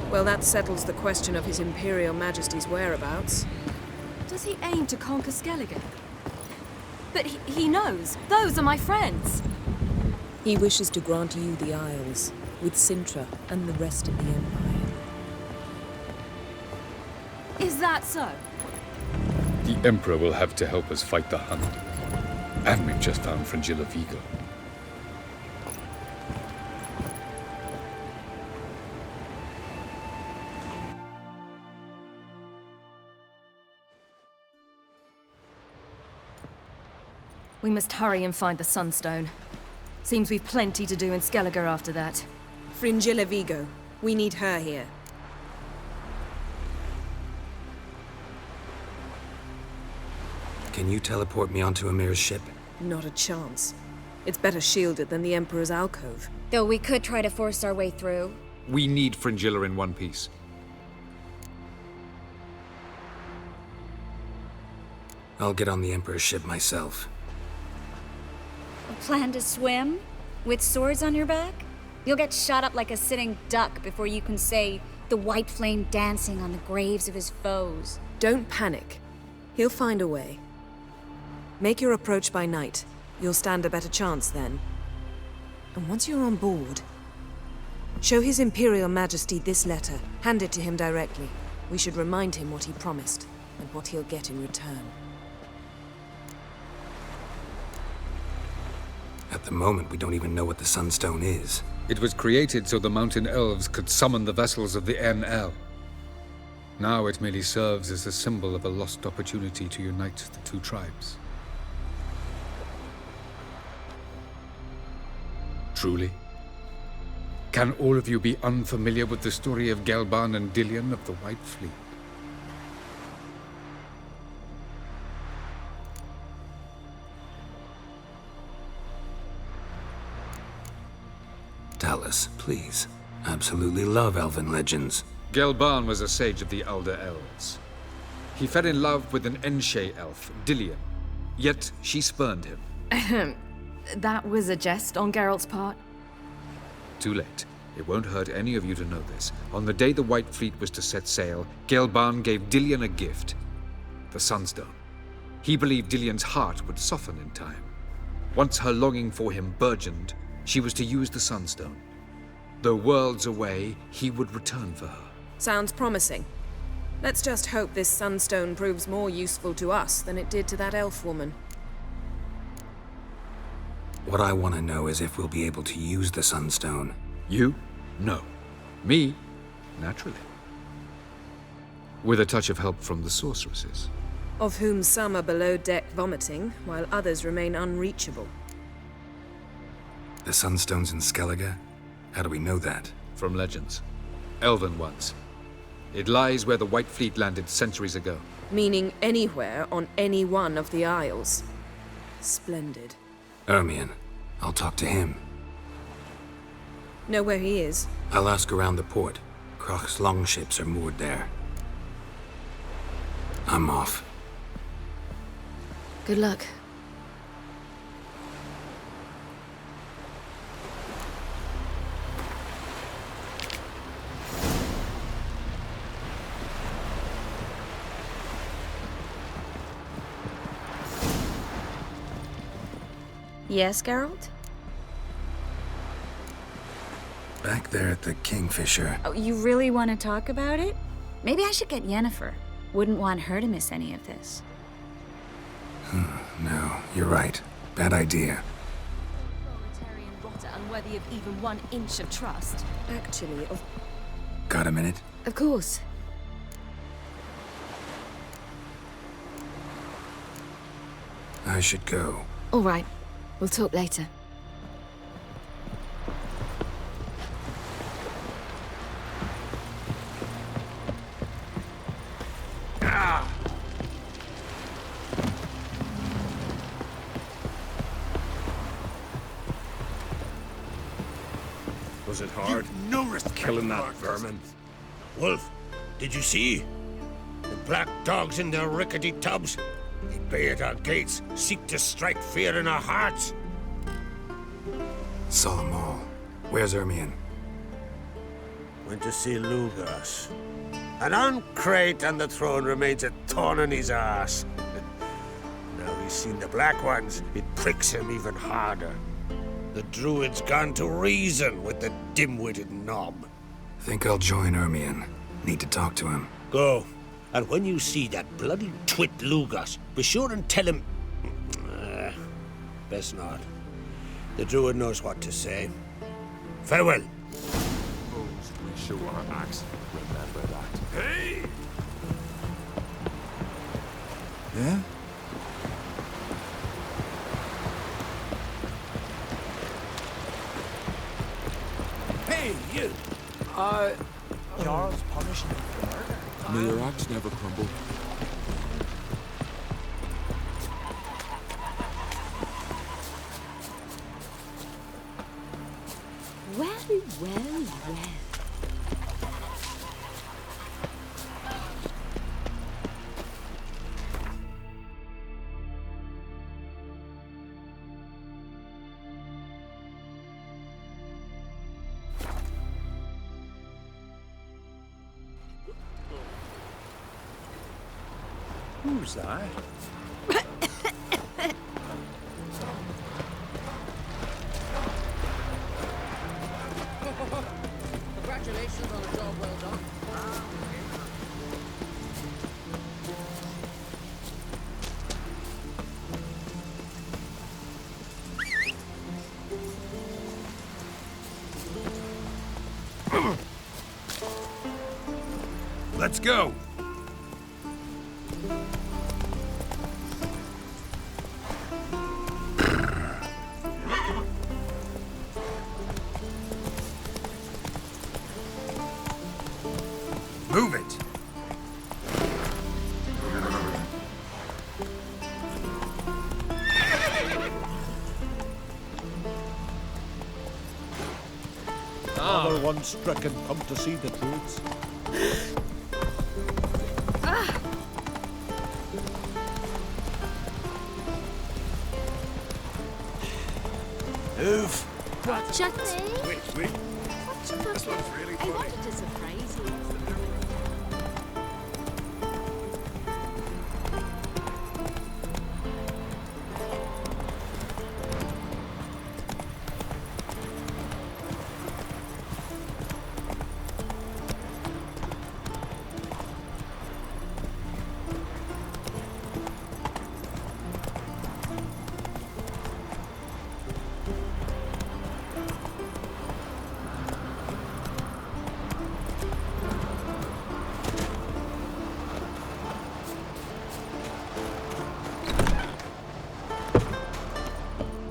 Well, that settles the question of His Imperial Majesty's whereabouts. Does he aim to conquer Skellige? But he knows. Those are my friends. He wishes to grant you the Isles. with Sintra and the rest of the Empire. Is that so? The Emperor will have to help us fight the Hunt. And we've just found Vigo. We must hurry and find the Sunstone. Seems we've plenty to do in Skellige after that. Vigo. We need her here. Can you teleport me onto Amir's ship? Not a chance. It's better shielded than the Emperor's alcove. Though we could try to force our way through. We need Fringilla in one piece. I'll get on the Emperor's ship myself. Plan to swim? With swords on your back? You'll get shot up like a sitting duck before you can say the white flame dancing on the graves of his foes. Don't panic. He'll find a way. Make your approach by night. You'll stand a better chance then. And once you're on board, show His Imperial Majesty this letter. Hand it to him directly. We should remind him what he promised, and what he'll get in return. At the moment, we don't even know what the Sunstone is. It was created so the Mountain Elves could summon the vessels of the NL. Now it merely serves as a symbol of a lost opportunity to unite the two tribes. Truly? Can all of you be unfamiliar with the story of Gelban and Dillion of the White Fleet? Tell us, please. Absolutely love elven legends. Gelban was a sage of the Elder Elves. He fell in love with an Enshe elf, Dillion. Yet she spurned him. That was a jest on Geralt's part? Too late. It won't hurt any of you to know this. On the day the White Fleet was to set sail, Gelban gave Dillion a gift. The Sunstone. He believed Dillion's heart would soften in time. Once her longing for him burgeoned, she was to use the Sunstone. Though worlds away, he would return for her. Sounds promising. Let's just hope this Sunstone proves more useful to us than it did to that elf woman. What I want to know is if we'll be able to use the Sunstone. You? No. Me? Naturally. With a touch of help from the sorceresses. Of whom some are below deck vomiting, while others remain unreachable. The Sunstone's in Skellige? How do we know that? From legends. Elven ones. It lies where the White Fleet landed centuries ago. Meaning anywhere on any one of the Isles. Splendid. Ermion. I'll talk to him. Know where he is? I'll ask around the port. Croc's longships are moored there. I'm off. Good luck. Yes, Geralt? Back there at the Kingfisher. Oh, you really want to talk about it? Maybe I should get Yennefer. Wouldn't want her to miss any of this. No, you're right. Bad idea. Proletarian rotter unworthy of even 1 inch of trust. Actually, Got a minute? Of course. I should go. All right. We'll talk later. Was it hard? No respect. Killing that vermin. Wolf, did you see? The black dogs in their rickety tubs. They bay at our gates, seek to strike fear in our hearts. Saw them all. Where's Ermion? Went to see Lugas. An uncrate on the throne remains a thorn in his ass. Now he's seen the black ones, it pricks him even harder. The druid's gone to reason with the dim-witted knob. Think I'll join Ermion. Need to talk to him. Go. And when you see that bloody twit Lugas, be sure and tell him... best not. The druid knows what to say. Farewell. We show our axe. Remember that. Hey! Yeah? Hey, you! Jarl's punishing him for murder. May your axe never crumble. Well, well, well. Who's that? Congratulations on a job well done. Let's go. Move it. Other one stricken come to see the druids. Move. Watch it. Wait. What you This one's really I funny. wanted to surprise you.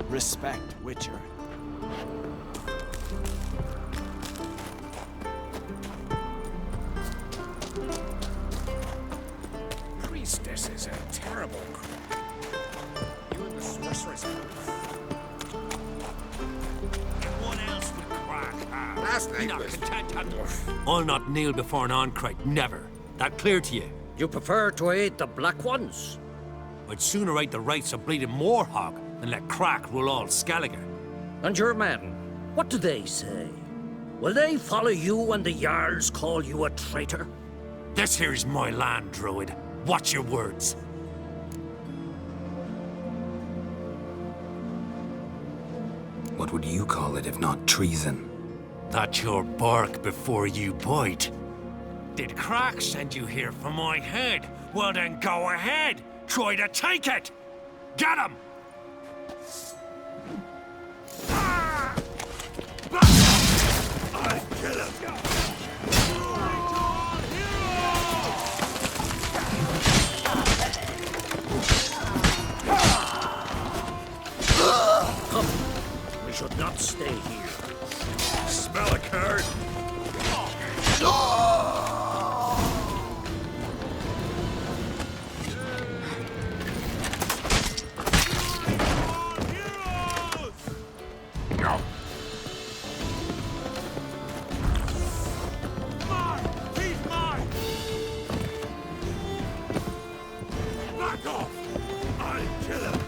Respect, Witcher. Priestess is a terrible crew. You and the sorceress. Anyone else would crack, huh? Last night was... I'll not kneel before an Oncrite, never. That clear to you? You prefer to aid the Black Ones? I'd sooner aid the rights of bleeding Moorhog than let crack rule all Skellige. And your men, what do they say? Will they follow you when the Jarls call you a traitor? This here's my land, Druid. Watch your words. What would you call it if not treason? That's your bark before you bite. Did Crack send you here for my head? Well then go ahead. Try to take it. Get him! Come, we should not stay here. Smell a card? No. He's mine! Back off! I'll kill him!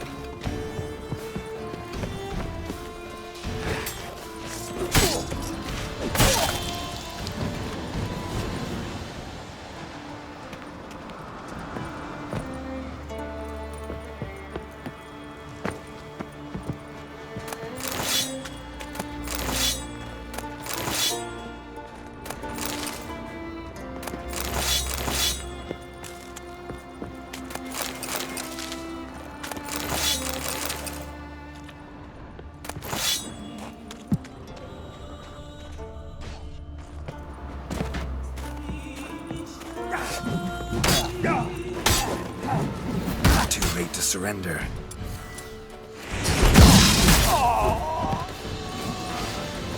surrender.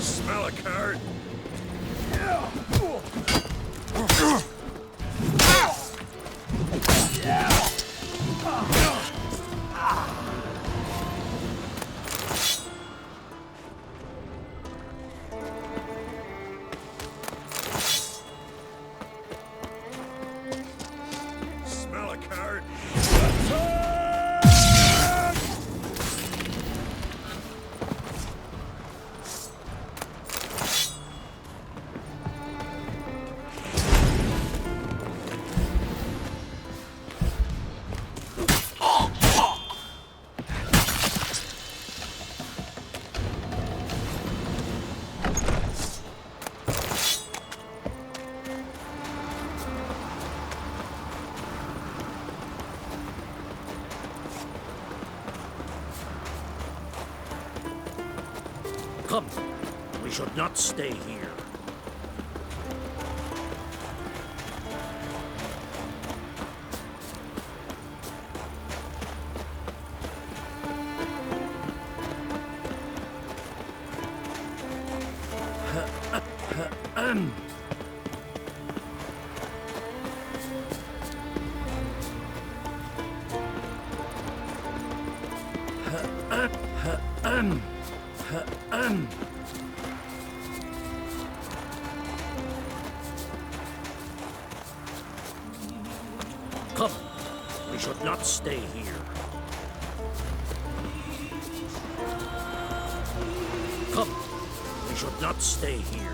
Smell a card? Smell a card? Come, we should not stay here. Come, we should not stay here. Come, we should not stay here.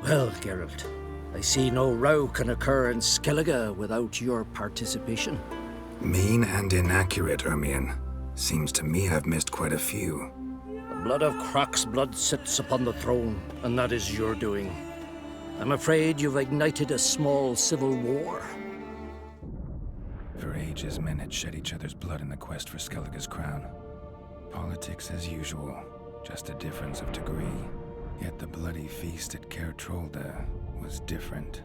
Well, Geralt, I see no row can occur in Skellige without your participation. Mean and inaccurate, Ermion. Seems to me I've missed quite a few. The blood of Crach's blood sits upon the throne, and that is your doing. I'm afraid you've ignited a small civil war. For ages, men had shed each other's blood in the quest for Skellige's crown. Politics as usual, just a difference of degree. Yet the bloody feast at Caer Trolda was different.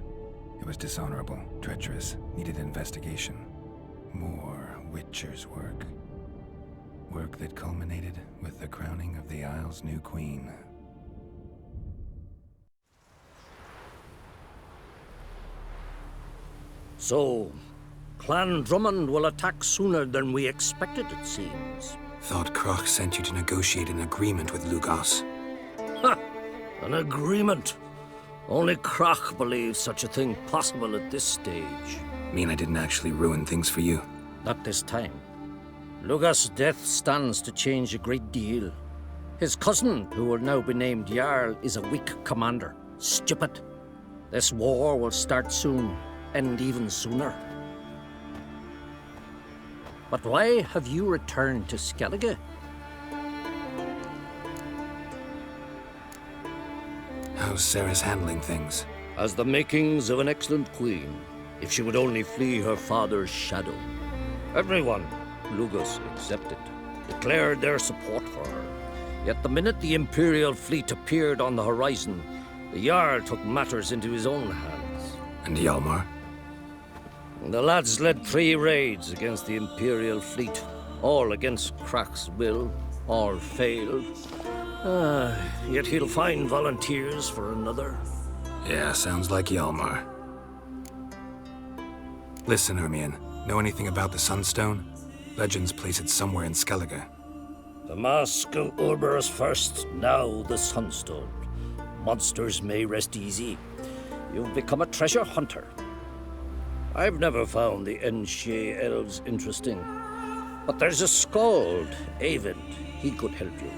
It was dishonorable, treacherous, needed investigation. More Witcher's work. Work that culminated with the crowning of the Isle's new queen. So, Clan Drummond will attack sooner than we expected, it seems. Thought Crach sent you to negotiate an agreement with Lugos. Ha! An agreement? Only Crach believes such a thing possible at this stage. Mean I didn't actually ruin things for you? Not this time. Lugos' death stands to change a great deal. His cousin, who will now be named Jarl, is a weak commander. Stupid. This war will start soon, end even sooner. But why have you returned to Skellige? How's Sarah's handling things? Has the makings of an excellent queen, if she would only flee her father's shadow. Everyone, Lugos excepted, declared their support for her. Yet the minute the Imperial fleet appeared on the horizon, the Jarl took matters into his own hands. And Hjalmar? The lads led 3 raids against the Imperial fleet, all against Crach's will, all failed. Yet he'll find volunteers for another. Yeah, sounds like Hjalmar. Listen, Ermion, know anything about the Sunstone? Legends place it somewhere in Skellige. The mask of Urber's first, now the Sunstone. Monsters may rest easy. You've become a treasure hunter. I've never found the Enshe elves interesting. But there's a skald, Eyvind. He could help you.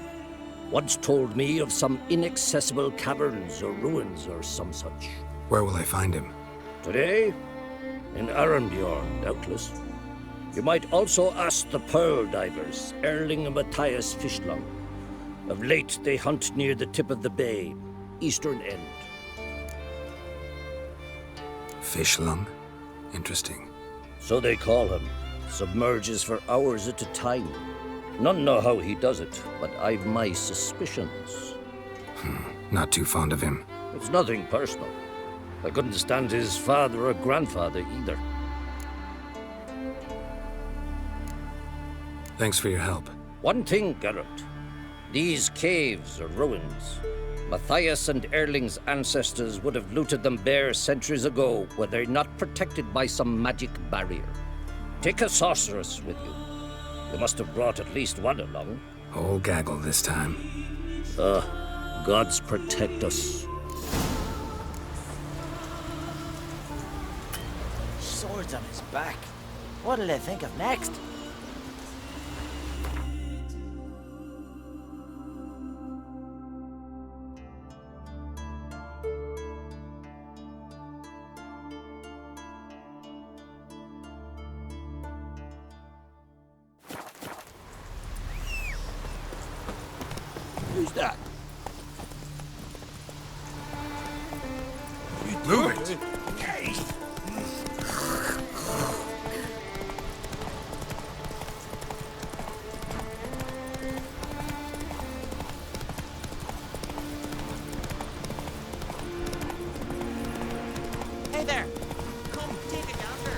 Once told me of some inaccessible caverns or ruins or some such. Where will I find him? Today? In Arnbjorn, doubtless. You might also ask the pearl divers, Erling and Matthias Fishlung. Of late, they hunt near the tip of the bay, eastern end. Fishlung? Interesting. So they call him. Submerges for hours at a time. None know how he does it, but I've my suspicions. Not too fond of him. It's nothing personal. I couldn't stand his father or grandfather either. Thanks for your help. One thing, Geralt. These caves are ruins. Matthias and Erling's ancestors would have looted them bare centuries ago were they not protected by some magic barrier. Take a sorceress with you. You must have brought at least one along. Whole gaggle this time. Gods protect us. Swords on his back. What'll they think of next? Who's that? Move it! Hey there! Come, take it yonder!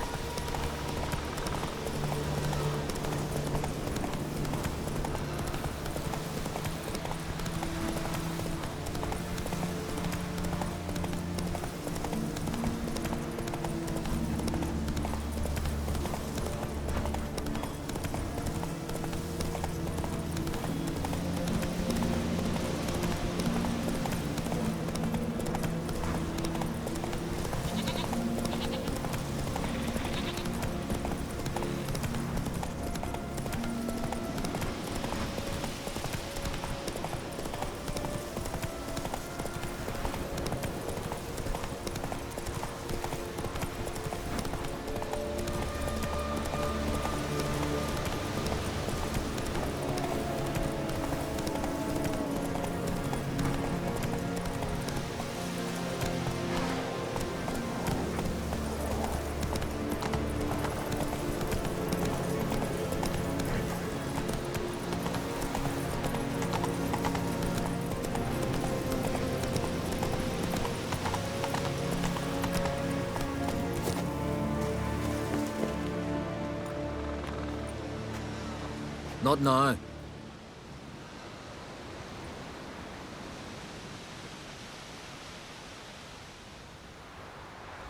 Not now.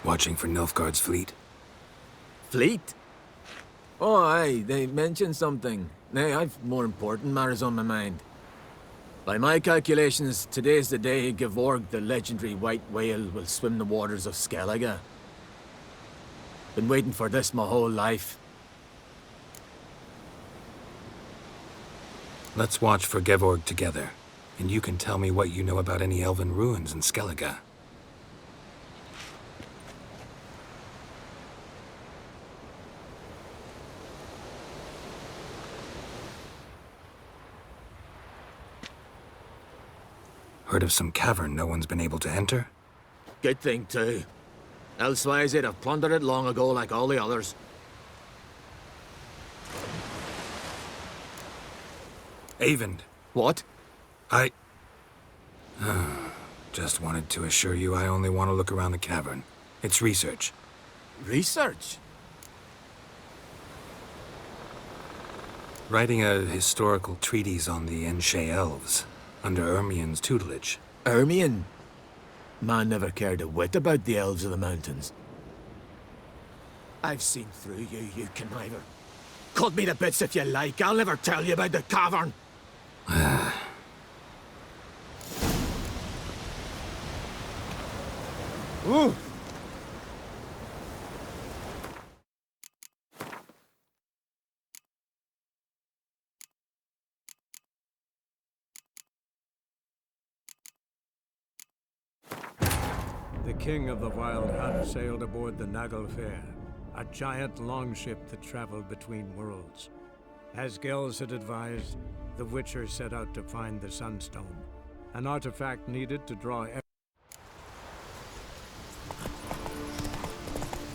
Watching for Nilfgaard's fleet? Fleet? Oh, aye, they mentioned something. Nay, I've more important matters on my mind. By my calculations, today's the day Gevorg, the legendary white whale, will swim the waters of Skellige. Been waiting for this my whole life. Let's watch for Gevorg together, and you can tell me what you know about any elven ruins in Skellige. Heard of some cavern no one's been able to enter? Good thing, too. Elsewise, they'd have plundered it long ago like all the others. Eyvind. What? Just wanted to assure you I only want to look around the cavern. It's research. Research? Writing a historical treatise on the Enshe elves, under Ermien's tutelage. Ermien? Man never cared a whit about the elves of the mountains. I've seen through you, you conniver. Cut me to bits if you like, I'll never tell you about the cavern. Ooh. The king of the Wild Hunt sailed aboard the Naglfar, a giant longship that traveled between worlds. As Gels had advised, the Witcher set out to find the Sunstone, an artifact needed to draw...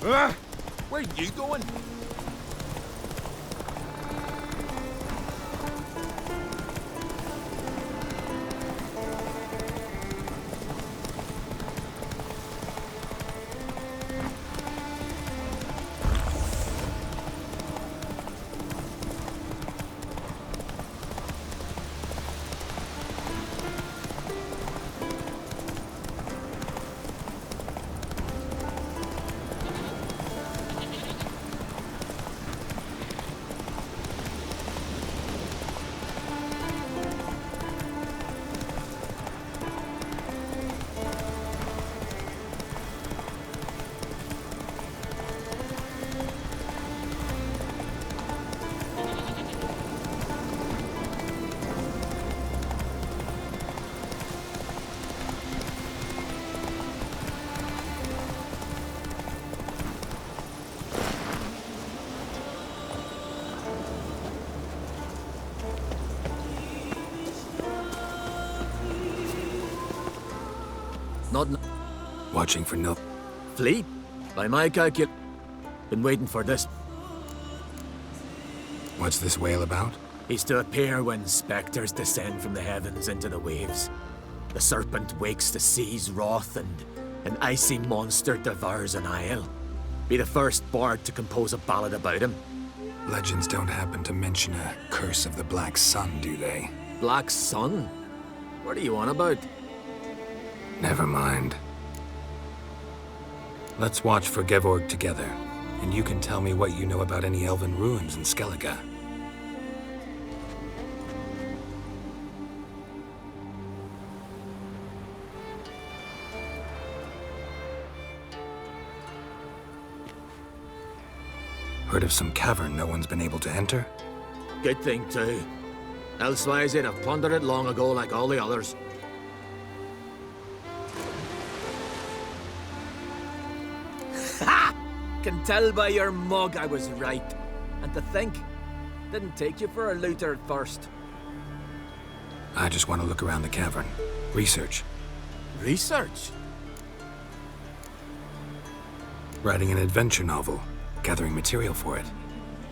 Where are you going? not... Watching for no... Fleet? By my calcul... Been waiting for this. What's this wail about? He's to appear when spectres descend from the heavens into the waves. The serpent wakes the sea's wrath and an icy monster devours an isle. Be the first bard to compose a ballad about him. Legends don't happen to mention a curse of the Black Sun, do they? Black Sun? What are you on about? Never mind. Let's watch for Gevorg together, and you can tell me what you know about any elven ruins in Skellige. Heard of some cavern no one's been able to enter? Good thing, too. Elsewise, they'd have plundered it long ago like all the others. Ha! Can tell by your mug I was right. And to think, didn't take you for a looter at first. I just want to look around the cavern. Research. Research? Writing an adventure novel. Gathering material for it.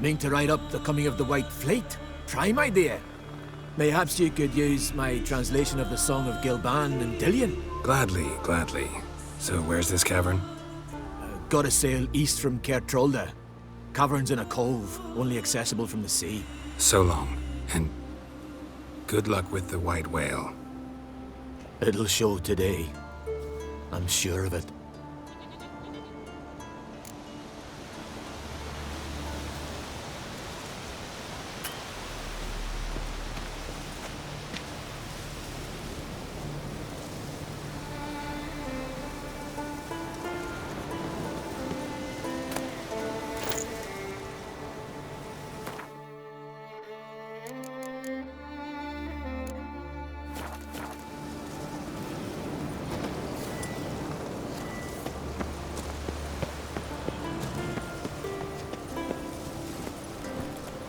Mean to write up the coming of the White Fleet? Prime idea. Mayhaps you could use my translation of the Song of Gilban and Dillion. Gladly, gladly. So where's this cavern? Gotta sail east from Kertrolda. Cavern's in a cove, only accessible from the sea. So long, and good luck with the white whale. It'll show today. I'm sure of it.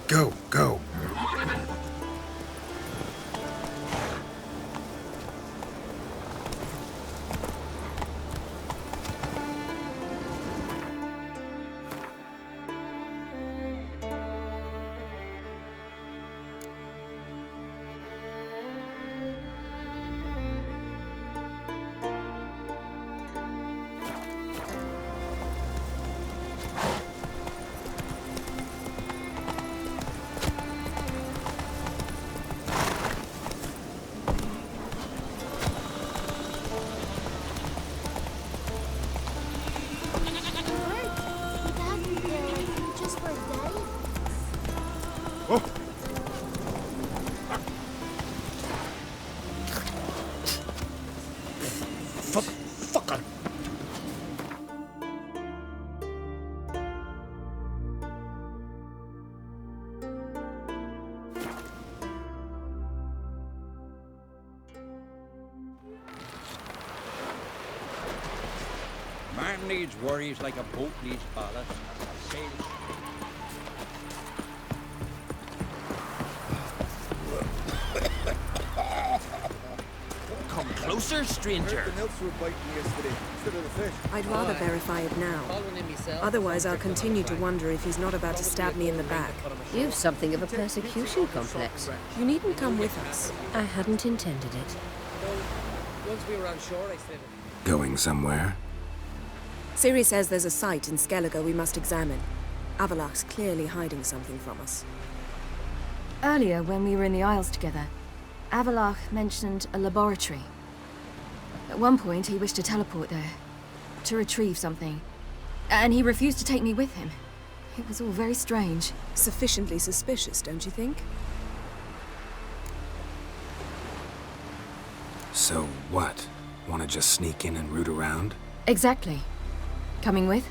Go, go. Fucker! Man needs worries like a boat needs ballast. Come closer, stranger. I'd rather verify it now. Otherwise, I'll continue to wonder if he's not about to stab me in the back. You've something of a persecution complex. You needn't come with us. I hadn't intended it. Once we were on shore, I said... Going somewhere? Ciri says there's a site in Skellige we must examine. Avalach's clearly hiding something from us. Earlier, when we were in the Isles together, Avalach mentioned a laboratory. At one point, he wished to teleport there, to retrieve something. And he refused to take me with him. It was all very strange. Sufficiently suspicious, don't you think? So what? Want to just sneak in and root around? Exactly. Coming with?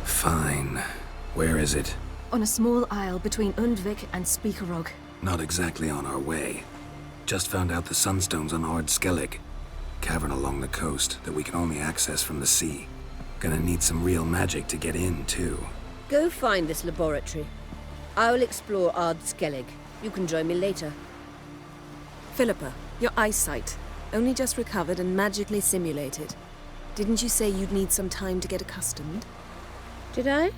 Fine. Where is it? On a small isle between Undvik and Speakerog. Not exactly on our way. Just found out the sunstones on Ard Skellig. Cavern along the coast that we can only access from the sea. Gonna need some real magic to get in, too. Go find this laboratory. I will explore Ard Skellig. You can join me later. Philippa, your eyesight. Only just recovered and magically simulated. Didn't you say you'd need some time to get accustomed? Did I? I'd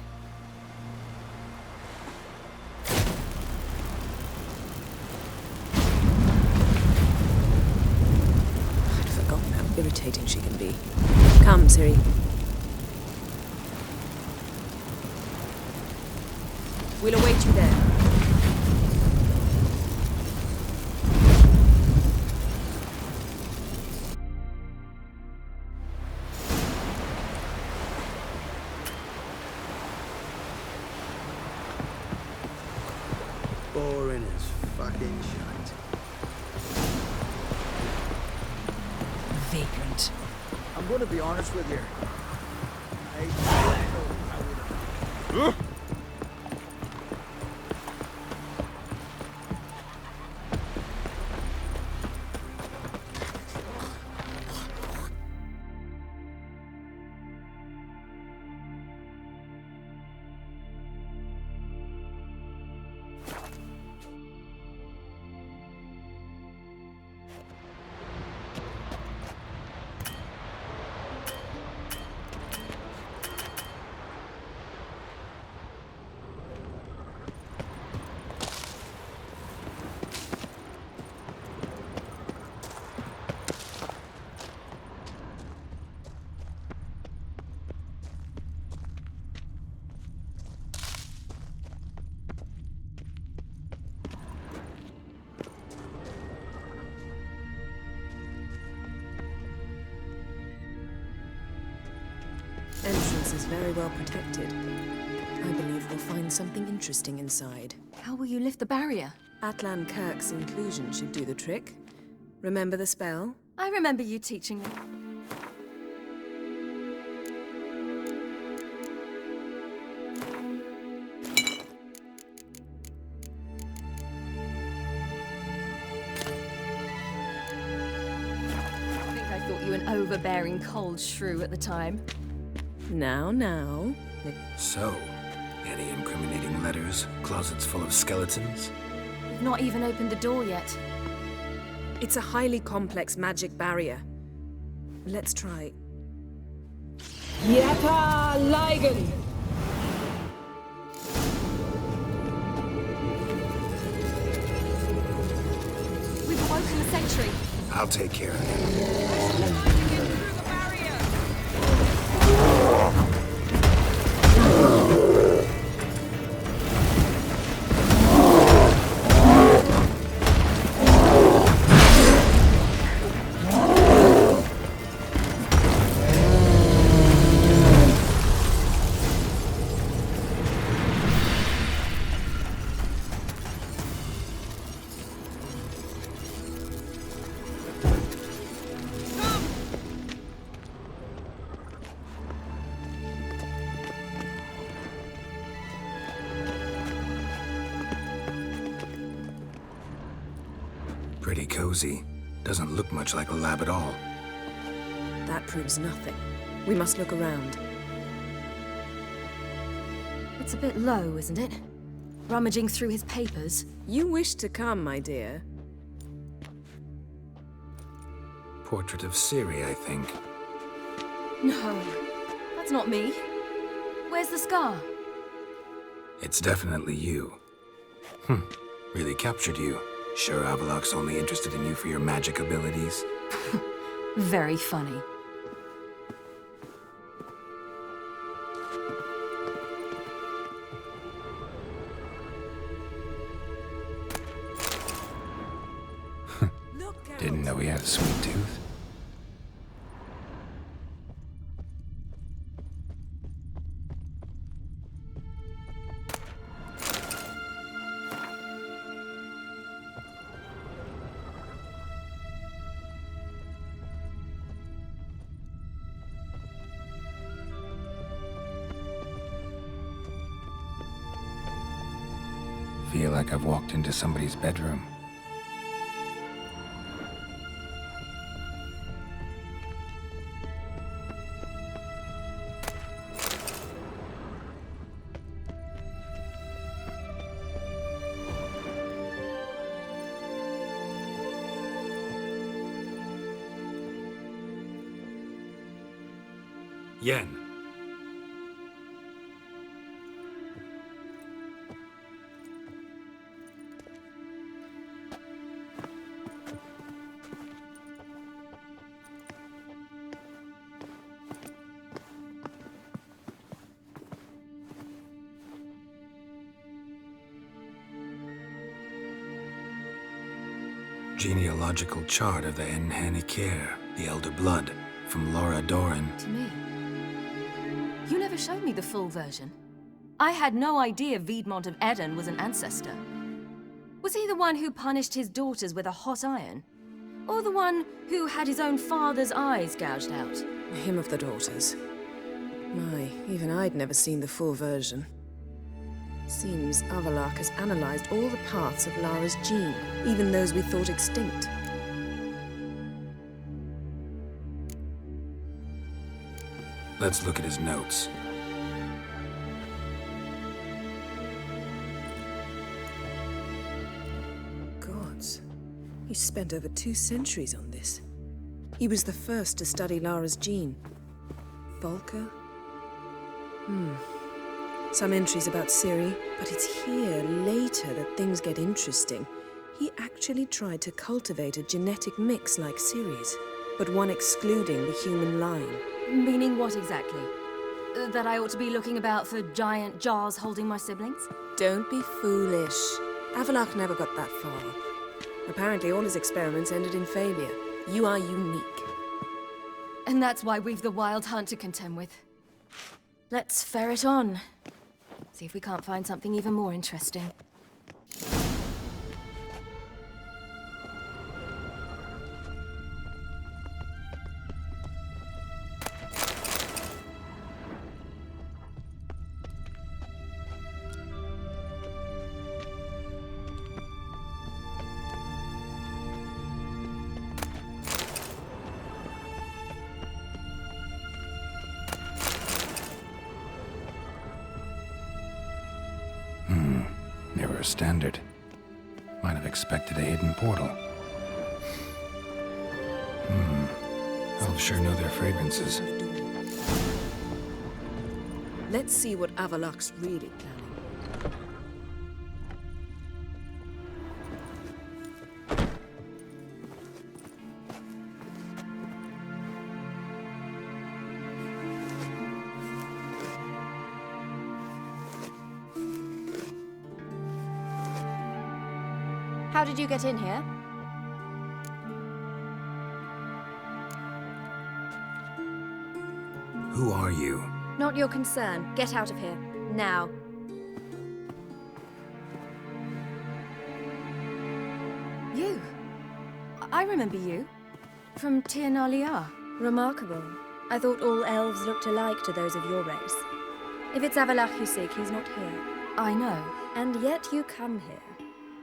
forgotten how irritating she can be. Come, Ciri. We'll await you there. Boring as fucking shite. Vagrant. I'm going to be honest with you. Entrance is very well protected. I believe we'll find something interesting inside. How will you lift the barrier? Atlan Kirk's inclusion should do the trick. Remember the spell? I remember you teaching me. I think I thought you an overbearing cold shrew at the time. Now. So, any incriminating letters? Closets full of skeletons? You've not even opened the door yet. It's a highly complex magic barrier. Let's try. Yata Ligen! We've awoken the sentry. I'll take care of it. Pretty cozy. Doesn't look much like a lab at all. That proves nothing. We must look around. It's a bit low, isn't it? Rummaging through his papers. You wish to come, my dear. Portrait of Ciri, I think. No, that's not me. Where's the scar? It's definitely you. Really captured you. Sure Avaloch's only interested in you for your magic abilities? Very funny. Didn't know he had a sweet tooth. Feel like I've walked into somebody's bedroom. Yen. Genealogical chart of the Enhanikir, the Elder Blood, from Laura Doran. To me. You never showed me the full version. I had no idea Viedmont of Eden was an ancestor. Was he the one who punished his daughters with a hot iron? Or the one who had his own father's eyes gouged out? Him of the daughters. My, even I'd never seen the full version. Seems Avallac'h has analyzed all the parts of Lara's gene, even those we thought extinct. Let's look at his notes. Gods. He spent over 2 centuries on this. He was the first to study Lara's gene. Volker? Some entries about Ciri, but it's here, later, that things get interesting. He actually tried to cultivate a genetic mix like Ciri's, but one excluding the human line. Meaning what exactly? That I ought to be looking about for giant jars holding my siblings? Don't be foolish. Avallac'h never got that far. Apparently all his experiments ended in failure. You are unique. And that's why we've the Wild Hunt to contend with. Let's ferret on. See if we can't find something even more interesting. Never a standard. Might have expected a hidden portal. Elves sure know their fragrances. Let's see what Avallac'h's really planning. How did you get in here? Who are you? Not your concern. Get out of here. Now. You? I remember you. From Tir Nalia. Remarkable. I thought all elves looked alike to those of your race. If it's Avallac'h you seek, he's not here. I know. And yet you come here.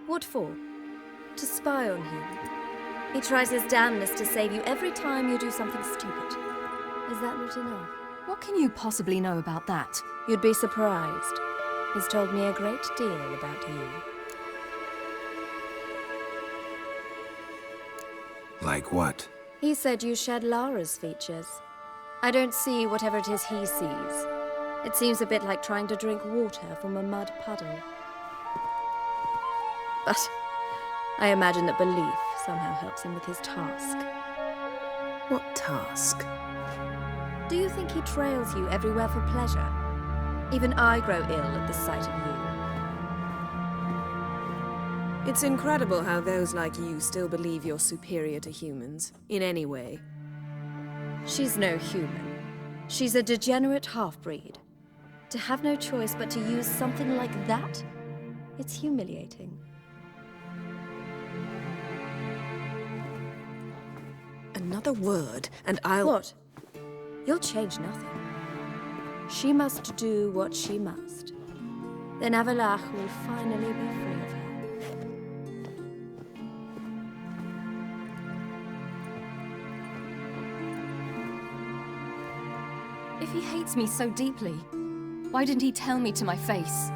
What for? To spy on him. He tries his damnedest to save you every time you do something stupid. Is that not enough? What can you possibly know about that? You'd be surprised. He's told me a great deal about you. Like what? He said you shared Lara's features. I don't see whatever it is he sees. It seems a bit like trying to drink water from a mud puddle. But I imagine that belief somehow helps him with his task. What task? Do you think he trails you everywhere for pleasure? Even I grow ill at the sight of you. It's incredible how those like you still believe you're superior to humans, in any way. She's no human. She's a degenerate half-breed. To have no choice but to use something like that? It's humiliating. Another word, and I'll... What? You'll change nothing. She must do what she must. Then Avallac'h will finally be free of her. If he hates me so deeply, why didn't he tell me to my face?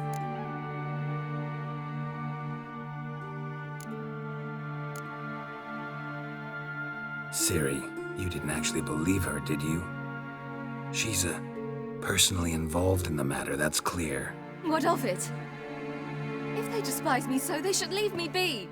Ciri, you didn't actually believe her, did you? She's personally involved in the matter, that's clear. What of it? If they despise me so, they should leave me be.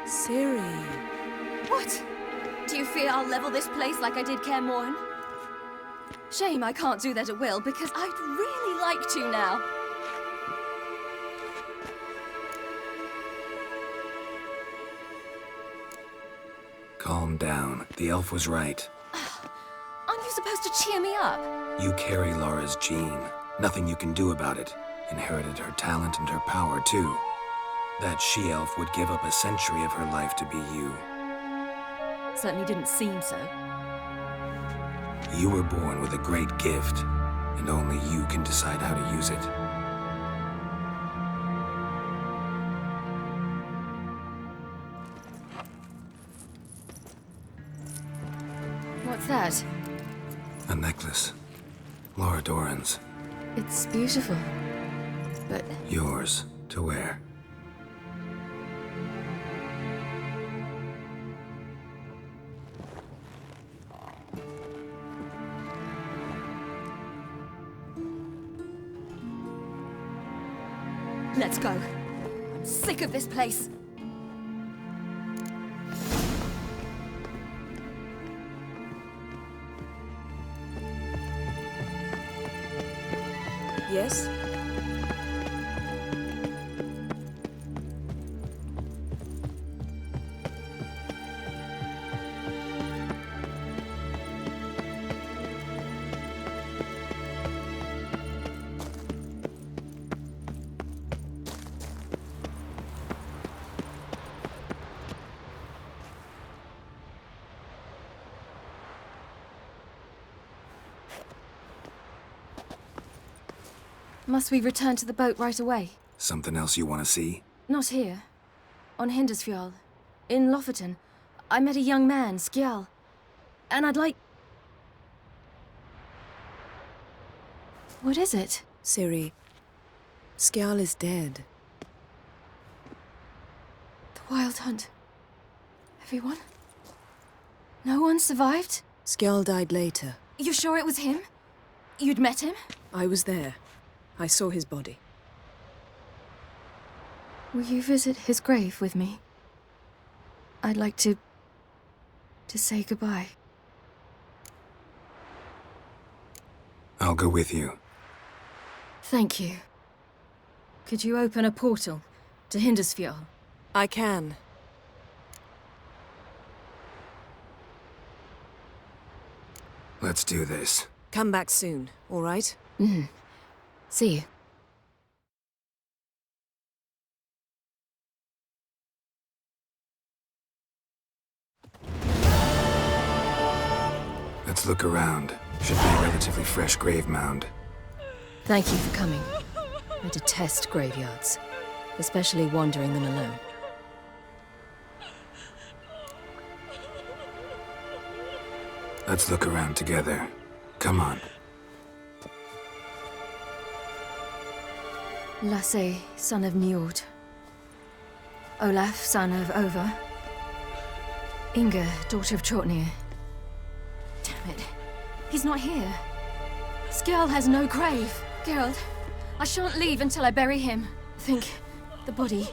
Ciri. What? Do you fear I'll level this place like I did Kaer Morhen? Shame I can't do that at will, because I'd really like to now. Calm down. The elf was right. Aren't you supposed to cheer me up? You carry Laura's gene. Nothing you can do about it. Inherited her talent and her power, too. That she-elf would give up a century of her life to be you. Certainly didn't seem so. You were born with a great gift, and only you can decide how to use it. What's that? A necklace. Laura Doran's. It's beautiful, but... Yours to wear. Let's go. I'm sick of this place. Yes? Must we return to the boat right away? Something else you want to see? Not here. On Hindisfjall. In Lofoten. I met a young man, Skjal. And I'd like... What is it? Ciri, Skjal is dead. The Wild Hunt. Everyone? No one survived? Skjal died later. You sure it was him? You'd met him? I was there. I saw his body. Will you visit his grave with me? I'd like to say goodbye. I'll go with you. Thank you. Could you open a portal to Hindisfjall? I can. Let's do this. Come back soon, all right? Mm. See you. Let's look around. Should be a relatively fresh grave mound. Thank you for coming. I detest graveyards, especially wandering them alone. Let's look around together. Come on. Lasse, son of Njord. Olaf, son of Over. Inga, daughter of Trotnir. Damn it. He's not here. Skjal has no grave. Geralt, I shan't leave until I bury him. Think, the body.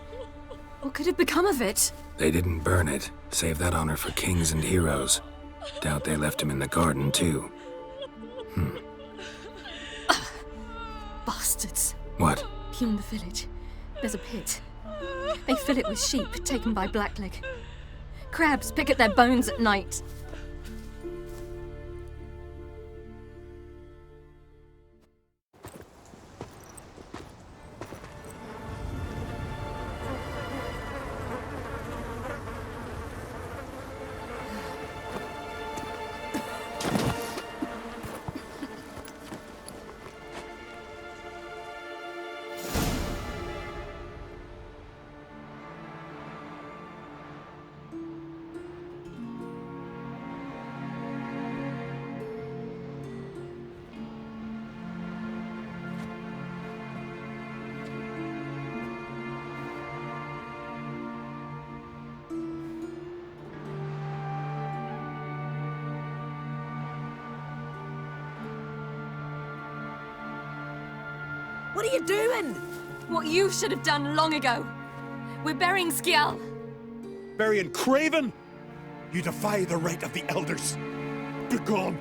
What could have become of it? They didn't burn it. Save that honor for kings and heroes. Doubt they left him in the garden, too. Bastards. What? Beyond the village, there's a pit. They fill it with sheep taken by Blackleg. Crabs pick at their bones at night. What are you doing? What you should have done long ago. We're burying Skjal. Burying Craven? You defy the right of the elders. Begone.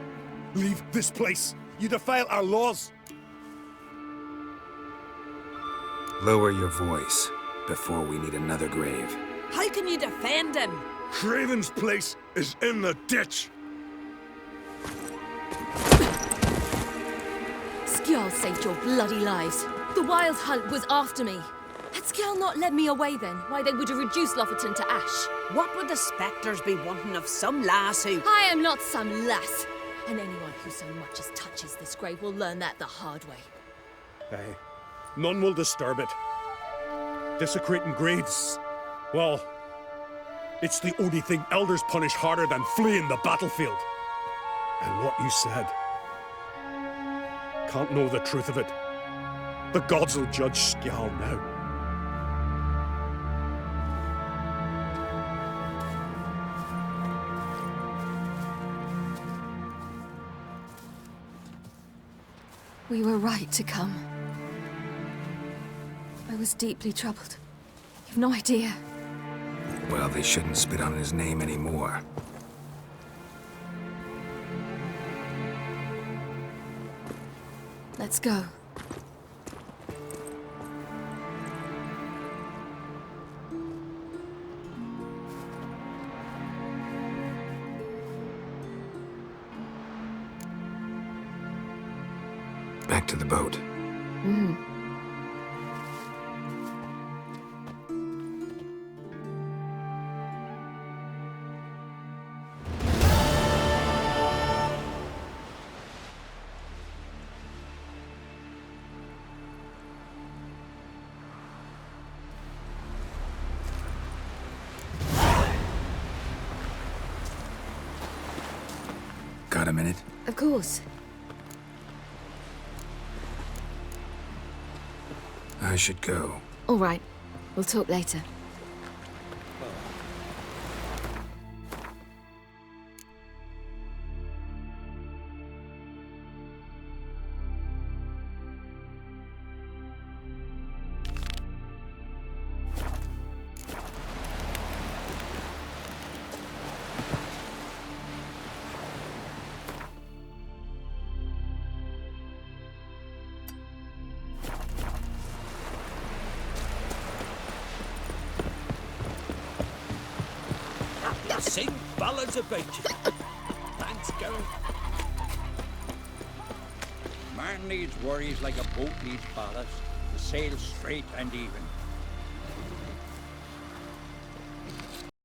Leave this place. You defile our laws. Lower your voice before we need another grave. How can you defend him? Craven's place is in the ditch. Skjal saved your bloody lives. The Wild Hunt was after me. Had Skjal not led me away then, why they would have reduced Lofoten to ash. What would the spectres be wanting of some lass who... I am not some lass. And anyone who so much as touches this grave will learn that the hard way. Aye. None will disturb it. Desecrating graves, well, it's the only thing elders punish harder than fleeing the battlefield. And what you said, can't know the truth of it. The gods will judge Skjal now. We were right to come. I was deeply troubled. You've no idea. Well, they shouldn't spit on his name anymore. Let's go. Back to the boat. Got a minute? Of course. I should go. All right. We'll talk later. Sing ballads about you. Thanks, Geralt. Man needs worries like a boat needs ballast, to sail straight and even.